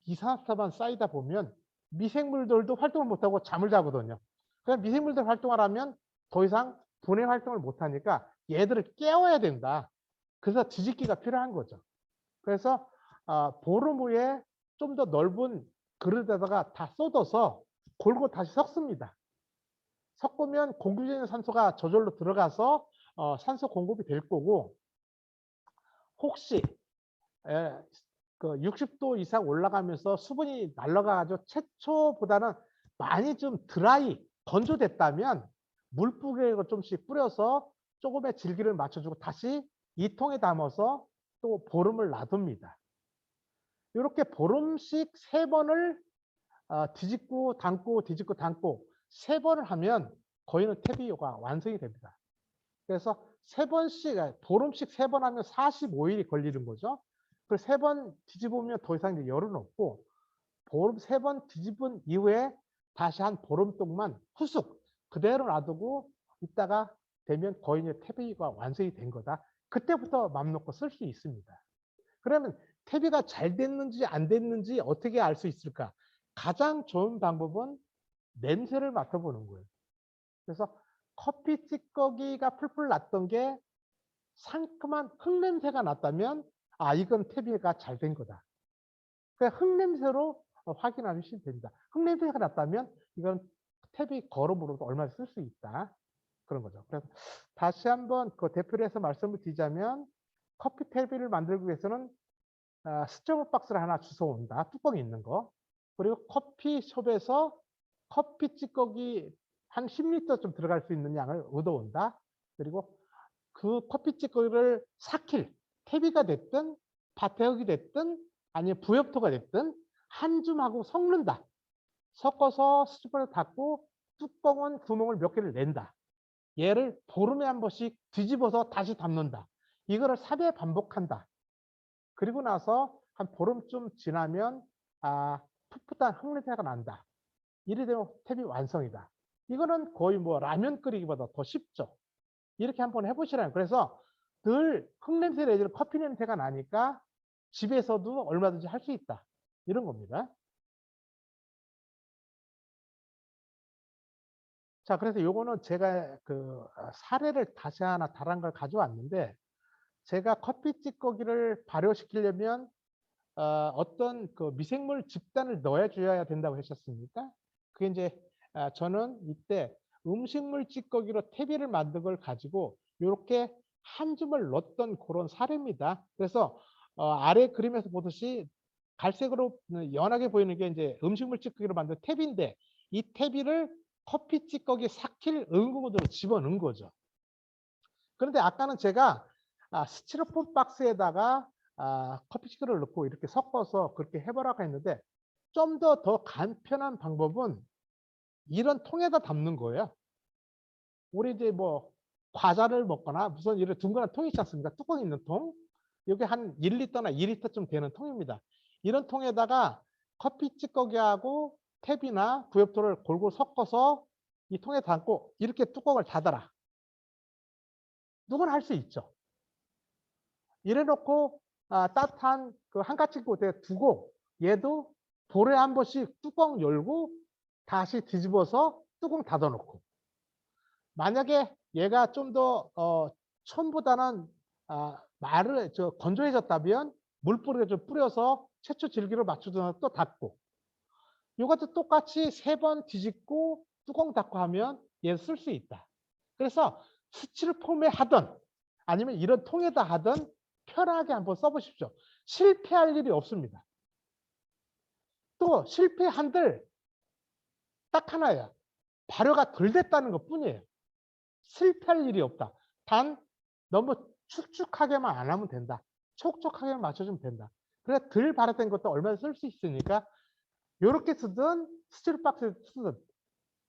이산화탄소만 쌓이다 보면 미생물들도 활동을 못하고 잠을 자거든요. 그래서 미생물들 활동을 하면 더 이상 분해 활동을 못하니까 얘들을 깨워야 된다. 그래서 뒤집기가 필요한 거죠. 그래서 보름 후에 좀 더 넓은 그릇에다가 다 쏟아서 골고 다시 섞습니다. 섞으면 공기적인 산소가 저절로 들어가서 산소 공급이 될 거고, 혹시 60도 이상 올라가면서 수분이 날아가가지고 최초보다는 많이 좀 드라이, 건조됐다면 물뿌리를 좀씩 뿌려서 조금의 질기를 맞춰주고 다시 이 통에 담아서 또 보름을 놔둡니다. 이렇게 보름씩 3번을 뒤집고 담고 뒤집고 담고 3번을 하면 거의는 퇴비가 완성이 됩니다. 그래서 3번씩, 보름씩 3번 하면 45일이 걸리는 거죠. 그래서 3번 뒤집으면 더 이상 열은 없고, 보름 3번 뒤집은 이후에 다시 한 보름 동안 후숙 그대로 놔두고 있다가 되면 거의 이제 퇴비가 완성이 된 거다. 그때부터 맘 놓고 쓸 수 있습니다. 그러면 퇴비가 잘 됐는지 안 됐는지 어떻게 알 수 있을까? 가장 좋은 방법은 냄새를 맡아보는 거예요. 그래서 커피 찌꺼기가 풀풀 났던 게 상큼한 흙냄새가 났다면 이건 퇴비가 잘 된 거다. 그러니까 흙냄새로 확인하시면 됩니다. 흙냄새가 났다면 이건 퇴비 거름으로도 얼마나 쓸 수 있다. 그런 거죠. 그래서 다시 한번 그 대표를 해서 말씀을 드리자면 커피 퇴비를 만들기 위해서는 스티로폼 박스를 하나 주워온다. 뚜껑이 있는 거. 그리고 커피숍에서 커피 찌꺼기 한 10리터 좀 들어갈 수 있는 양을 얻어온다. 그리고 그 커피 찌꺼기를 4킬, 퇴비가 됐든 밭에흙이 됐든 아니면 부엽토가 됐든 한 줌하고 섞는다. 섞어서 스티로폼을 닫고 뚜껑은 구멍을 몇 개를 낸다. 얘를 보름에 한 번씩 뒤집어서 다시 담는다. 이거를 3회 반복한다. 그리고 나서 한 보름쯤 지나면 풋풋한 흙냄새가 난다. 이래 되면 퇴비 완성이다. 이거는 거의 뭐 라면 끓이기보다 더 쉽죠. 이렇게 한번 해보시라는. 그래서 늘 흙냄새 내지는 커피 냄새가 나니까 집에서도 얼마든지 할 수 있다. 이런 겁니다. 자, 그래서 요거는 제가 그 사례를 다시 하나 다른 걸 가져왔는데, 제가 커피 찌꺼기를 발효시키려면 어떤 그 미생물 집단을 넣어줘야 된다고 하셨습니까? 그게 이제 저는 이때 음식물 찌꺼기로 퇴비를 만든 걸 가지고 이렇게 한 줌을 넣었던 그런 사례입니다. 그래서 아래 그림에서 보듯이 갈색으로 연하게 보이는 게 이제 음식물 찌꺼기로 만든 퇴비인데, 이 퇴비를 커피 찌꺼기 삭힐 응고무대로 집어넣은 거죠. 그런데 아까는 제가 스티로폼 박스에다가 커피 찌꺼기를 넣고 이렇게 섞어서 그렇게 해보라고 했는데, 좀 더 간편한 방법은 이런 통에다 담는 거예요. 우리 이제 뭐 과자를 먹거나 무슨 이런 둥근한 통이 있지 않습니까? 뚜껑 있는 통. 여기 한 1리터나 2리터쯤 되는 통입니다. 이런 통에다가 커피 찌꺼기하고 탭이나 부엽토를 골고루 섞어서 이 통에 담고 이렇게 뚜껑을 닫아라. 누구나 할 수 있죠. 이래 놓고 따뜻한 그 한가지 곳에 두고, 얘도 볼에 한 번씩 뚜껑 열고 다시 뒤집어서 뚜껑 닫아 놓고, 만약에 얘가 좀 더 처음보다는 건조해졌다면 물뿌리를 좀 뿌려서 최초 질기로 맞춰서 또 닫고, 이것도 똑같이 3번 뒤집고 뚜껑 닫고 하면 얘 쓸 수 있다. 그래서 스티로폼에 하든 아니면 이런 통에다 하든 편하게 한번 써보십시오. 실패할 일이 없습니다. 또 실패한들 딱 하나예요. 발효가 덜 됐다는 것 뿐이에요. 실패할 일이 없다. 단 너무 축축하게만 안 하면 된다. 촉촉하게만 맞춰주면 된다. 그래 덜 발효된 것도 얼마나 쓸 수 있으니까 이렇게 쓰든 스티로박스에 쓰든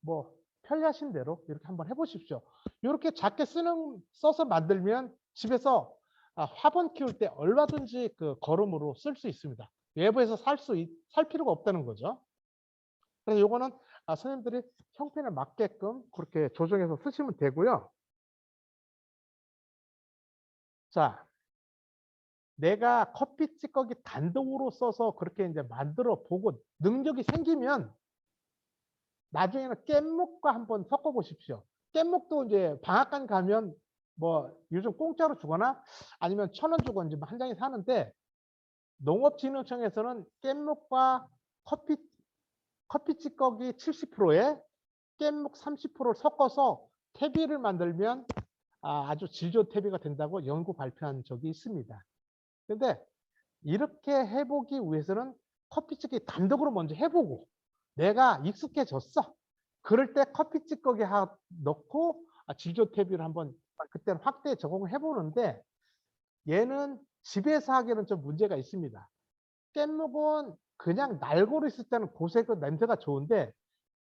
뭐 편리하신 대로 이렇게 한번 해보십시오. 이렇게 작게 써서 만들면 집에서 화분 키울 때 얼마든지 그 거름으로 쓸 수 있습니다. 외부에서 살 필요가 없다는 거죠. 그래서 요거는 선생님들이 형편에 맞게끔 그렇게 조정해서 쓰시면 되고요. 자, 내가 커피 찌꺼기 단독으로 써서 그렇게 이제 만들어 보고 능력이 생기면 나중에는 깻묵과 한번 섞어 보십시오. 깻묵도 이제 방앗간 가면 뭐 요즘 공짜로 주거나 아니면 1,000원 주고 이제 한 장에 사는데, 농업진흥청에서는 깻묵과 커피 찌꺼기 70%에 깻묵 30%를 섞어서 퇴비를 만들면 아주 질 좋은 퇴비가 된다고 연구 발표한 적이 있습니다. 그런데 이렇게 해보기 위해서는 커피 찌꺼기 단독으로 먼저 해보고 내가 익숙해졌어. 그럴 때 커피 찌꺼기 넣고 질 좋은 퇴비를 한번 그때는 확대 적용을 해보는데, 얘는 집에서 하기에는 좀 문제가 있습니다. 깻묵은 그냥 날고로 있을 때는 고색의 냄새가 좋은데,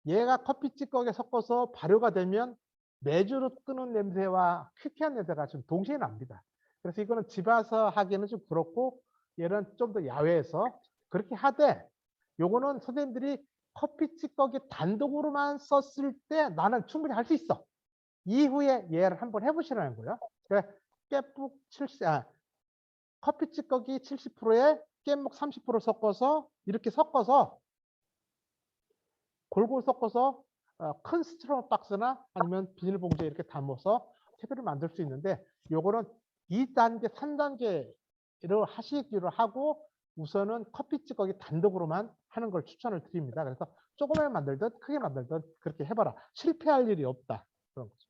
얘가 커피 찌꺼기에 섞어서 발효가 되면 메주로 끄는 냄새와 퀴퀴한 냄새가 좀 동시에 납니다. 그래서 이거는 집에서 하기에는 좀 그렇고, 얘는 좀 더 야외에서 그렇게 하되, 요거는 선생님들이 커피 찌꺼기 단독으로만 썼을 때 나는 충분히 할 수 있어. 이후에 얘를 한번 해보시라는 거예요. 그래, 커피 찌꺼기 70%에 깻묵 30% 섞어서 이렇게 섞어서 골고루 섞어서 큰 스티로폼 박스나 아니면 비닐봉지에 이렇게 담아서 퇴비를 만들 수 있는데, 요거는 2단계, 3단계로 하시기로 하고 우선은 커피 찌꺼기 단독으로만 하는 걸 추천을 드립니다. 그래서 조그맣게 만들든 크게 만들든 그렇게 해봐라. 실패할 일이 없다. 그런 거죠.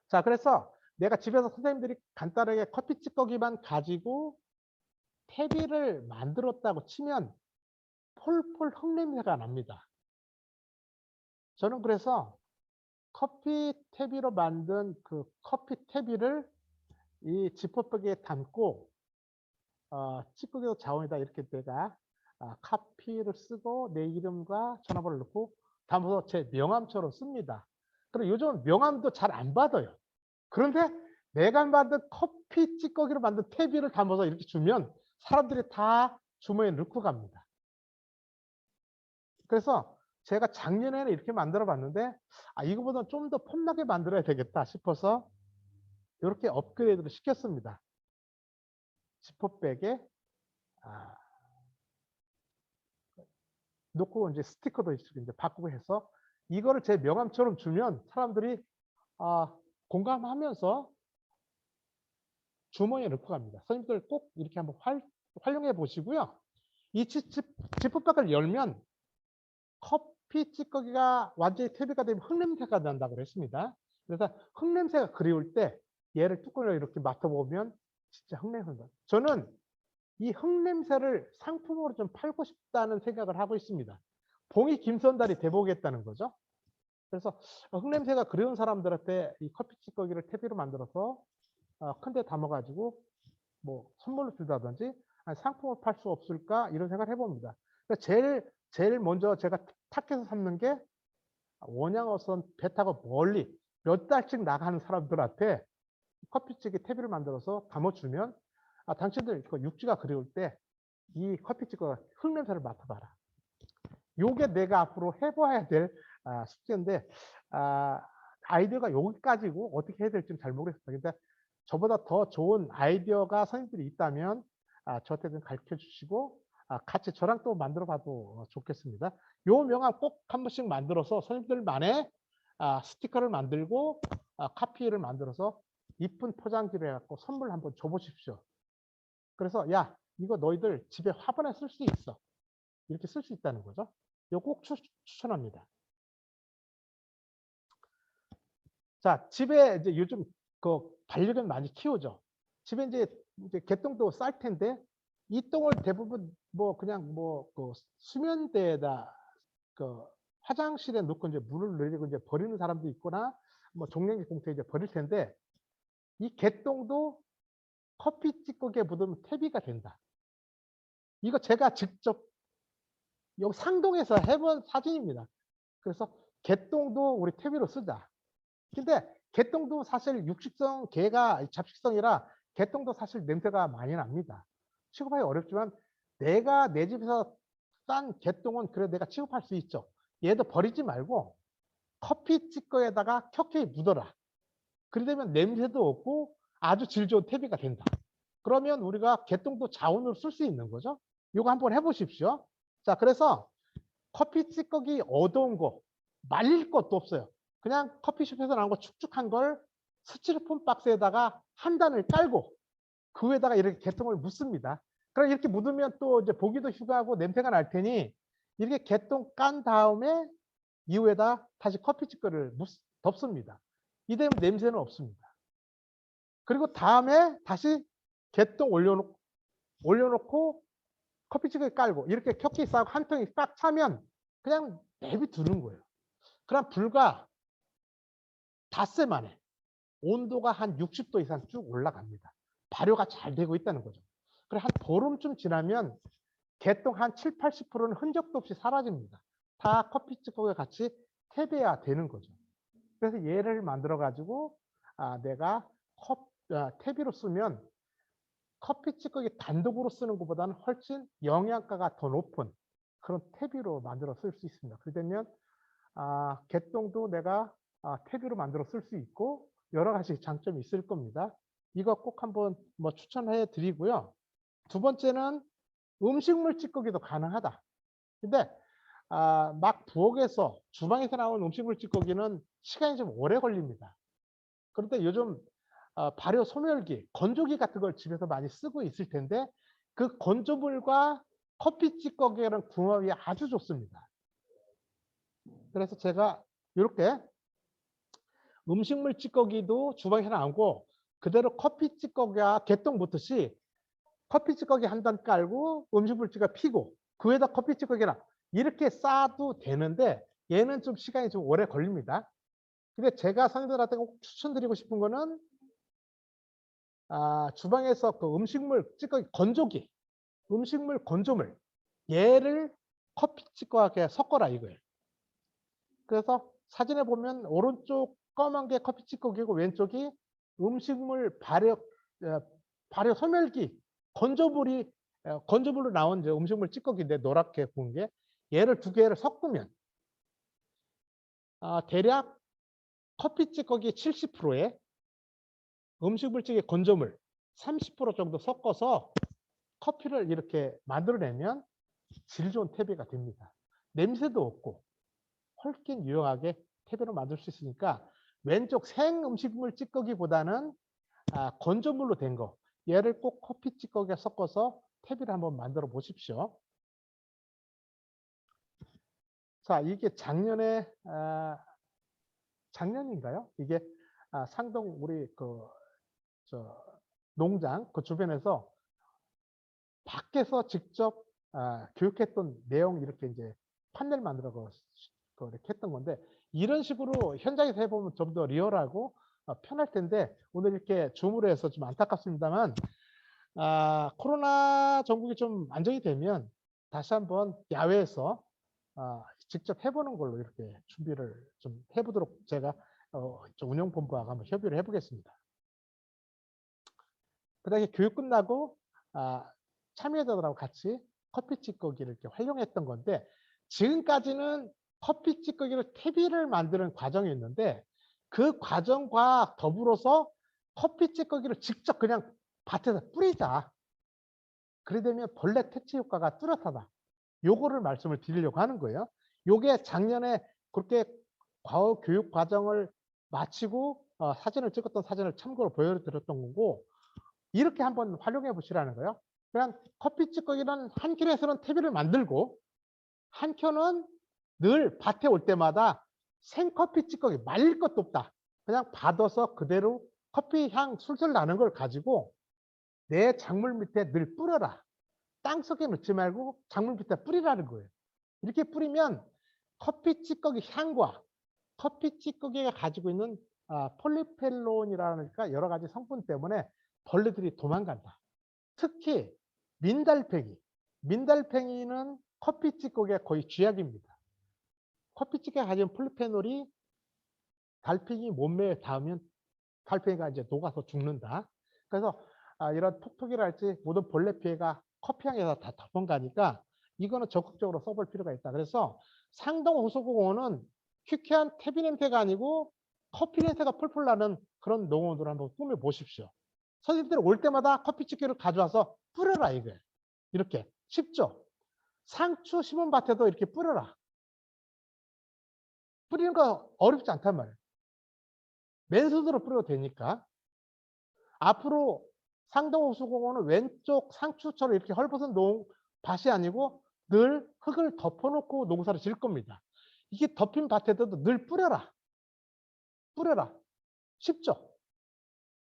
자, 그래서 내가 집에서 선생님들이 간단하게 커피 찌꺼기만 가지고 퇴비를 만들었다고 치면 폴폴 흙냄새가 납니다. 저는 그래서 커피 퇴비로 만든 그 커피 퇴비를 이 지퍼백에 담고 찌꺼기 자원에다 이렇게 내가 카피를 쓰고 내 이름과 전화번호를 넣고 담아서 제 명함처럼 씁니다. 그리고 요즘 명함도 잘 안 받아요. 그런데 내가 만든 커피 찌꺼기로 만든 퇴비를 담아서 이렇게 주면 사람들이 다 주머니에 넣고 갑니다. 그래서 제가 작년에는 이렇게 만들어 봤는데 이거보다 좀 더 폼나게 만들어야 되겠다 싶어서 이렇게 업그레이드를 시켰습니다. 지퍼백에 놓고 이제 스티커도 이제 바꾸고 해서 이거를 제 명함처럼 주면 사람들이 공감하면서 주머니에 넣고 갑니다. 선생님들 꼭 이렇게 한번 활용해 보시고요. 이 지퍼백을 열면 커피 찌꺼기가 완전히 퇴비가 되면 흙냄새가 난다고 그랬습니다. 그래서 흙냄새가 그리울 때 얘를 뚜껑을 이렇게 맡아보면 진짜 흙냄새가 난다. 저는 이 흙냄새를 상품으로 좀 팔고 싶다는 생각을 하고 있습니다. 봉이 김선달이 돼보겠다는 거죠. 그래서 흙냄새가 그리운 사람들한테 이 커피 찌꺼기를 퇴비로 만들어서 큰 데 담아가지고 뭐 선물로 준다든지 상품을 팔 수 없을까 이런 생각을 해봅니다. 그러니까 제일 먼저 제가 탁해서 삼는 게 원양어선 배 타고 멀리 몇 달씩 나가는 사람들한테 커피찌개 퇴비를 만들어서 담아주면 당신들 육지가 그리울 때 이 커피찌개가 흙냄새를 맡아봐라. 요게 내가 앞으로 해봐야 될 숙제인데 아이디어가 여기까지고 어떻게 해야 될지 잘 모르겠습니다. 근데 저보다 더 좋은 아이디어가 선생님들이 있다면 저한테 좀 가르쳐 주시고 같이 저랑 또 만들어 봐도 좋겠습니다. 요 명함 꼭 한 번씩 만들어서 선생님들만의 스티커를 만들고 카피를 만들어서 이쁜 포장지를 해갖고 선물 한번 줘보십시오. 그래서 야 이거 너희들 집에 화분에 쓸 수 있어. 이렇게 쓸 수 있다는 거죠. 이거 꼭 추천합니다. 자, 집에 이제 요즘 그 반려견 많이 키우죠. 집에 이제 개똥도 쌀 텐데 이 똥을 대부분 뭐 그냥 그 수면대에다 그 화장실에 놓고 이제 물을 내리고 이제 버리는 사람도 있거나 뭐 종량제 봉투에 이제 버릴 텐데 이 개똥도 커피 찌꺼기에 묻으면 퇴비가 된다. 이거 제가 직접 여기 상동에서 해본 사진입니다. 그래서 개똥도 우리 퇴비로 쓰자. 근데 개똥도 사실 육식성, 개가 잡식성이라 개똥도 사실 냄새가 많이 납니다. 취급하기 어렵지만 내가 내 집에서 싼 개똥은 그래 내가 취급할 수 있죠. 얘도 버리지 말고 커피 찌꺼기에다가 켜켜이 묻어라. 그러면 냄새도 없고 아주 질 좋은 퇴비가 된다. 그러면 우리가 개똥도 자원으로 쓸 수 있는 거죠. 이거 한번 해보십시오. 자, 그래서 커피 찌꺼기 어두운 거 말릴 것도 없어요. 그냥 커피숍에서 나온 거 축축한 걸 스티로폼 박스에다가 한 단을 깔고 그 위에다가 이렇게 개똥을 묻습니다. 그럼 이렇게 묻으면 또 이제 보기도 휴가하고 냄새가 날 테니 이렇게 개똥 깐 다음에 이후에다 다시 커피 찌꺼기를 덮습니다. 이되면 냄새는 없습니다. 그리고 다음에 다시 개똥 올려놓고 커피 찌꺼기 깔고 이렇게 켜키 싸고 한 통이 딱 차면 그냥 내비두는 거예요. 그럼 불과 닷새 만에 온도가 한 60도 이상 쭉 올라갑니다. 발효가 잘 되고 있다는 거죠. 그래 한 보름쯤 지나면 개똥 한 7, 80%는 흔적도 없이 사라집니다. 다 커피 찌꺼기와 같이 퇴비화 되는 거죠. 그래서 얘를 만들어 가지고 내가 퇴비로 쓰면 커피 찌꺼기 단독으로 쓰는 것보다는 훨씬 영양가가 더 높은 그런 퇴비로 만들어 쓸 수 있습니다. 그러면 개똥도 내가 퇴비로 만들어 쓸 수 있고 여러 가지 장점이 있을 겁니다. 이거 꼭 한번 뭐 추천해 드리고요. 두 번째는 음식물 찌꺼기도 가능하다. 근데 막 부엌에서 주방에서 나온 음식물 찌꺼기는 시간이 좀 오래 걸립니다. 그런데 요즘 발효 소멸기, 건조기 같은 걸 집에서 많이 쓰고 있을 텐데 그 건조물과 커피 찌꺼기랑 궁합이 아주 좋습니다. 그래서 제가 이렇게 음식물 찌꺼기도 주방에서 나오고 그대로 커피 찌꺼기와 개똥 묻듯이 커피 찌꺼기 한 단 깔고 음식물 찌꺼기 피고 그 위에다 커피 찌꺼기랑 이렇게 싸도 되는데 얘는 좀 시간이 좀 오래 걸립니다. 근데 제가 선생님들한테 꼭 추천드리고 싶은 거는 주방에서 그 음식물 찌꺼기 건조기, 음식물 건조물 얘를 커피 찌꺼기에 섞어라 이거예요. 그래서 사진에 보면 오른쪽 검은 게 커피 찌꺼기고 왼쪽이 음식물 발효 소멸기 건조물로 나온 이제 음식물 찌꺼기인데 노랗게 구운 게 얘를 두 개를 섞으면 대략 커피 찌꺼기 70%에 음식물 중에 건조물 30% 정도 섞어서 커피를 이렇게 만들어내면 질 좋은 테비가 됩니다. 냄새도 없고 훨씬 유용하게 테비로 만들 수 있으니까 왼쪽 생 음식물 찌꺼기보다는 건조물로 된 거, 얘를 꼭 커피 찌꺼기에 섞어서 테비를 한번 만들어 보십시오. 자, 이게 작년인가요? 이게 상동 우리 농장 그 주변에서 밖에서 직접 교육했던 내용 이렇게 이제 판넬 만들어 이렇게 했던 건데, 이런 식으로 현장에서 해보면 좀 더 리얼하고 편할 텐데 오늘 이렇게 줌으로 해서 좀 안타깝습니다만, 코로나 전국이 좀 안정이 되면 다시 한번 야외에서 직접 해보는 걸로 이렇게 준비를 좀 해보도록 제가 운영본부하고 한번 협의를 해보겠습니다. 그다음에 교육 끝나고 참여자들하고 같이 커피 찌꺼기를 이렇게 활용했던 건데, 지금까지는 커피 찌꺼기를 퇴비를 만드는 과정이 있는데 그 과정과 더불어서 커피 찌꺼기를 직접 그냥 밭에서 뿌리자. 그래 되면 벌레 퇴치 효과가 뚜렷하다. 요거를 말씀을 드리려고 하는 거예요. 요게 작년에 그렇게 과학 교육 과정을 마치고 사진을 찍었던 사진을 참고로 보여드렸던 거고, 이렇게 한번 활용해 보시라는 거예요. 그냥 커피 찌꺼기는 한 켠에서는 퇴비를 만들고 한 켠은 늘 밭에 올 때마다 생커피 찌꺼기 말릴 것도 없다. 그냥 받아서 그대로 커피 향 술술 나는 걸 가지고 내 작물 밑에 늘 뿌려라. 땅속에 넣지 말고 작물 밑에 뿌리라는 거예요. 이렇게 뿌리면 커피 찌꺼기 향과 커피 찌꺼기가 가지고 있는 폴리펠론이라니까 여러 가지 성분 때문에 벌레들이 도망간다. 특히 민달팽이는 커피 찌꺼기가 거의 쥐약입니다. 커피 찌꺼기가 가진 폴리페놀이 달팽이 몸매에 닿으면 달팽이가 이제 녹아서 죽는다. 그래서 이런 톡톡이랄지 모든 벌레 피해가 커피 향에서 다 도망가니까 이거는 적극적으로 써볼 필요가 있다. 그래서 상동 호수공원은 퀴퀴한 퇴비 냄새가 아니고 커피 냄새가 펄펄 나는 그런 농원으로 한번 꾸며 보십시오. 선생님들 올 때마다 커피 찌개를 가져와서 뿌려라 이거예요. 이렇게 쉽죠? 상추 심은 밭에도 이렇게 뿌려라. 뿌리는 거 어렵지 않단 말이에요. 맨손으로 뿌려도 되니까. 앞으로 상동호수공원은 왼쪽 상추처럼 이렇게 헐벗은 밭이 아니고 늘 흙을 덮어놓고 농사를 지을 겁니다. 이게 덮인 밭에도 늘 뿌려라. 뿌려라. 쉽죠?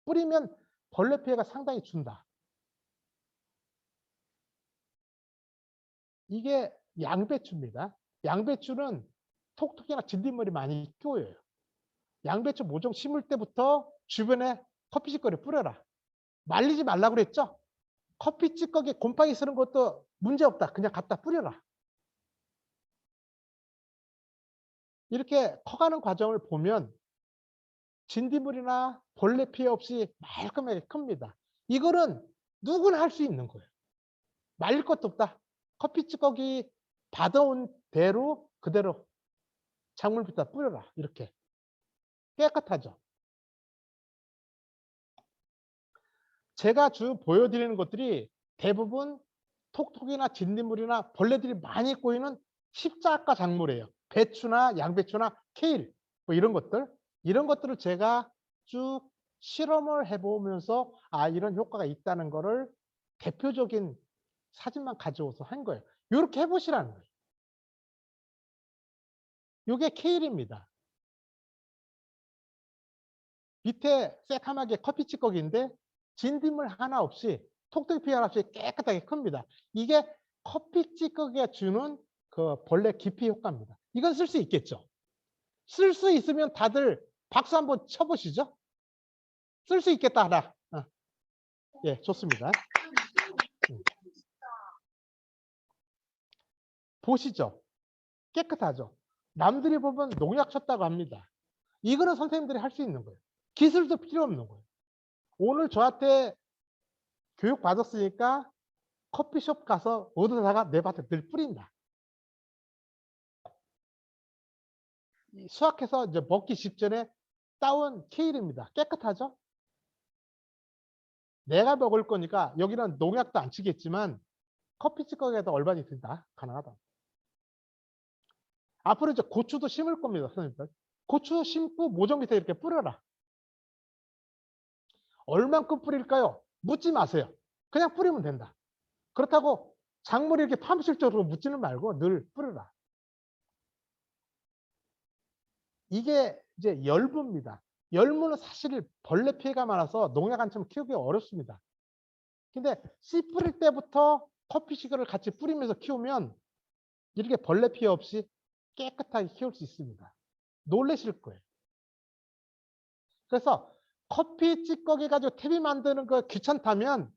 뿌리면 벌레 피해가 상당히 준다. 이게 양배추입니다. 양배추는 톡톡이나 진딧물이 많이 끼워요. 양배추 모종 심을 때부터 주변에 커피 찌꺼기 뿌려라. 말리지 말라고 그랬죠? 커피 찌꺼기 곰팡이 쓰는 것도 문제없다. 그냥 갖다 뿌려라. 이렇게 커가는 과정을 보면 진딧물이나 벌레 피해 없이 말끔하게 큽니다. 이거는 누구나 할 수 있는 거예요. 말릴 것도 없다. 커피 찌꺼기 받아온 대로 그대로 작물부터 뿌려라. 이렇게 깨끗하죠. 제가 보여드리는 것들이 대부분 톡톡이나 진딧물이나 벌레들이 많이 꼬이는 십자가 작물이에요. 배추나 양배추나 케일 뭐 이런 것들을 제가 쭉 실험을 해보면서 이런 효과가 있다는 거를 대표적인 사진만 가져와서 한 거예요. 이렇게 해보시라는 거예요. 이게 케일입니다. 밑에 새카맣게 커피 찌꺼기인데 진딧물 하나 없이 톡톡이 피해 하나 없이 깨끗하게 큽니다. 이게 커피 찌꺼기가 주는 그 벌레 기피 효과입니다. 이건 쓸 수 있겠죠? 쓸 수 있으면 다들 박수 한번 쳐보시죠. 쓸 수 있겠다 하나. 예, 좋습니다. 보시죠. 깨끗하죠? 남들이 보면 농약 쳤다고 합니다. 이거는 선생님들이 할 수 있는 거예요. 기술도 필요 없는 거예요. 오늘 저한테 교육 받았으니까 커피숍 가서 얻어다가 내 밭에 늘 뿌린다. 수확해서 이제 먹기 직전에 따온 케일입니다. 깨끗하죠? 내가 먹을 거니까 여기는 농약도 안 치겠지만 커피 찌꺼기에다 얼마든지 든다. 가능하다. 앞으로 이제 고추도 심을 겁니다. 선생님들. 고추 심고 모종 밑에 이렇게 뿌려라. 얼만큼 뿌릴까요? 묻지 마세요. 그냥 뿌리면 된다. 그렇다고 작물이 이렇게 파묻힐적으로 묻지는 말고 늘 뿌려라. 이게 이제 열무입니다. 열무는 사실 벌레 피해가 많아서 농약 안 치면 키우기 어렵습니다. 근데 씨 뿌릴 때부터 커피 시거를 같이 뿌리면서 키우면 이렇게 벌레 피해 없이 깨끗하게 키울 수 있습니다. 놀라실 거예요. 그래서 커피 찌꺼기 가지고 퇴비 만드는 거 귀찮다면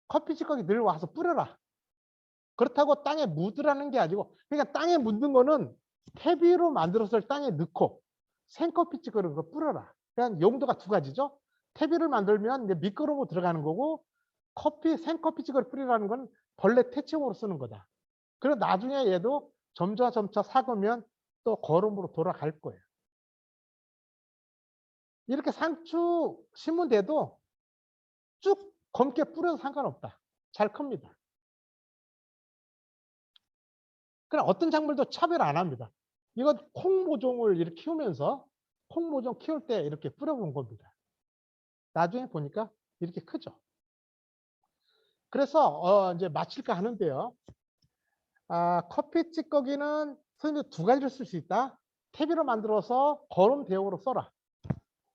커피 찌꺼기 늘 와서 뿌려라. 그렇다고 땅에 묻으라는 게 아니고, 그러니까 땅에 묻는 거는 퇴비로 만들어서 땅에 넣고 생커피 찌꺼기를 뿌려라. 그냥 용도가 두 가지죠. 퇴비를 만들면 이제 미끄러워 들어가는 거고, 생커피 찌꺼기를 뿌리라는 건 벌레 퇴치용으로 쓰는 거다. 그리고 나중에 얘도 점차 삭으면 또 거름으로 돌아갈 거예요. 이렇게 상추 심은 데도 쭉 검게 뿌려도 상관없다. 잘 큽니다. 그럼 어떤 작물도 차별 안 합니다. 이건 콩모종을 이렇게 키우면서 콩모종 키울 때 이렇게 뿌려본 겁니다. 나중에 보니까 이렇게 크죠. 그래서 이제 마칠까 하는데요. 커피 찌꺼기는 선생님 두 가지를 쓸 수 있다. 퇴비로 만들어서 거름 대용으로 써라.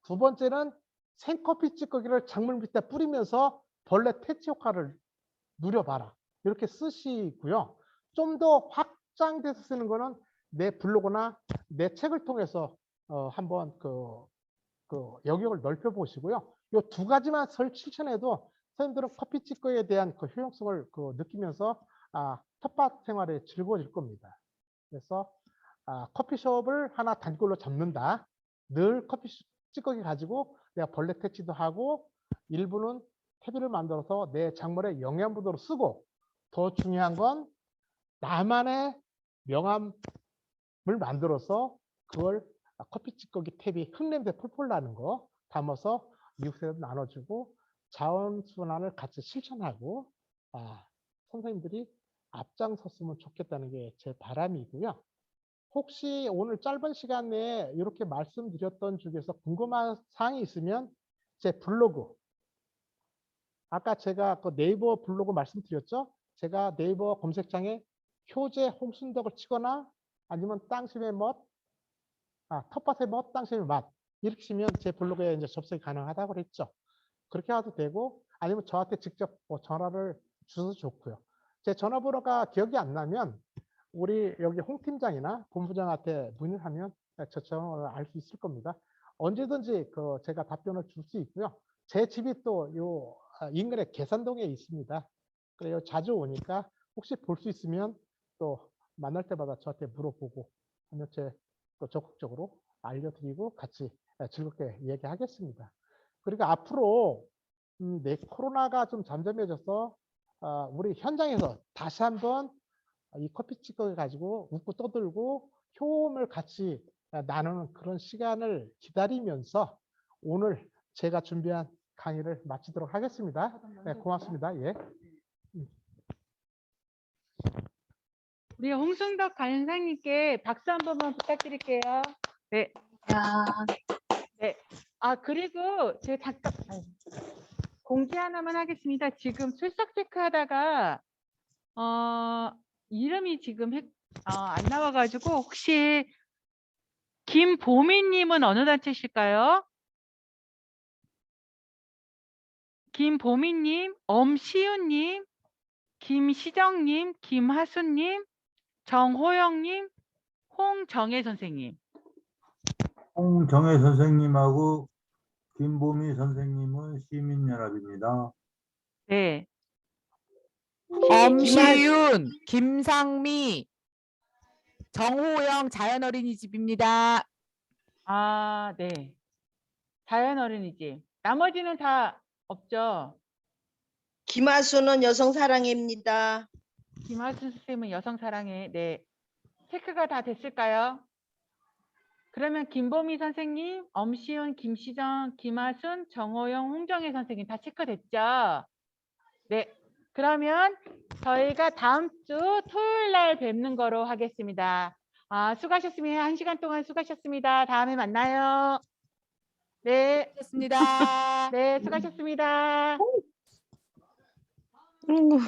두 번째는 생커피 찌꺼기를 작물 밑에 뿌리면서 벌레 퇴치 효과를 누려봐라. 이렇게 쓰시고요. 좀 더 확장돼서 쓰는 거는 내 블로그나 내 책을 통해서 한번 그 영역을 넓혀 보시고요. 이 두 가지만 실천해도 선생님들은 커피 찌꺼기에 대한 그 효용성을 느끼면서 텃밭 생활에 즐거워질 겁니다. 그래서 커피숍을 하나 단골로 잡는다. 늘 커피 찌꺼기 가지고 내가 벌레 퇴치도 하고 일부는 퇴비를 만들어서 내 작물에 영양분으로 쓰고, 더 중요한 건 나만의 명함을 만들어서 그걸 커피 찌꺼기 퇴비 흙냄새 폴폴 나는 거 담아서 이웃에 나눠주고 자원순환을 같이 실천하고 선생님들이 앞장섰으면 좋겠다는 게 제 바람이고요. 혹시 오늘 짧은 시간 내에 이렇게 말씀드렸던 중에서 궁금한 사항이 있으면 제 블로그, 아까 제가 그 네이버 블로그 말씀드렸죠? 제가 네이버 검색창에 효재 홍순덕을 치거나 아니면 땅심의 멋, 텃밭의 멋, 땅심의 맛 이렇게 치면 제 블로그에 이제 접속이 가능하다고 그랬죠. 그렇게 해도 되고, 아니면 저한테 직접 전화를 주셔도 좋고요. 제 전화번호가 기억이 안 나면 우리 여기 홍 팀장이나 본부장한테 문의를 하면 저 전화를 알 수 있을 겁니다. 언제든지 제가 답변을 줄 수 있고요. 제 집이 또 요 인근에 계산동에 있습니다. 그래요. 자주 오니까 혹시 볼 수 있으면 또 만날 때마다 저한테 물어보고 하면 제가 적극적으로 알려드리고 같이 즐겁게 얘기하겠습니다. 그리고 앞으로 코로나가 좀 잠잠해져서 우리 현장에서 다시 한번 이 커피 찌꺼기 가지고 웃고 떠들고 효험을 같이 나누는 그런 시간을 기다리면서 오늘 제가 준비한 강의를 마치도록 하겠습니다. 네, 고맙습니다. 예. 우리 홍순덕 간사님께 박수 한 번만 부탁드릴게요. 네. 네. 그리고 제가 잠깐 공지 하나만 하겠습니다. 지금 출석 체크하다가 이름이 지금 안 나와가지고 혹시 김보미님은 어느 단체실까요? 김보미님, 엄시윤님, 김시정님, 김하수님, 정호영님, 홍정혜 선생님. 홍정혜 선생님하고 김보미 선생님은 시민연합입니다. 네. 엄시윤, 김상미, 정호영 자연어린이집입니다. 네. 자연어린이집. 나머지는 다 없죠? 김하수는 여성사랑입니다. 김하수 선생님은 여성사랑해. 네. 체크가 다 됐을까요? 그러면 김보미 선생님, 엄시훈, 김시정, 김하순, 정호영, 홍정혜 선생님 다 체크됐죠? 네. 그러면 저희가 다음 주 토요일 날 뵙는 거로 하겠습니다. 수고하셨습니다. 1시간 동안 수고하셨습니다. 다음에 만나요. 네. 수고하셨습니다. 네, 수고하셨습니다. 아이고.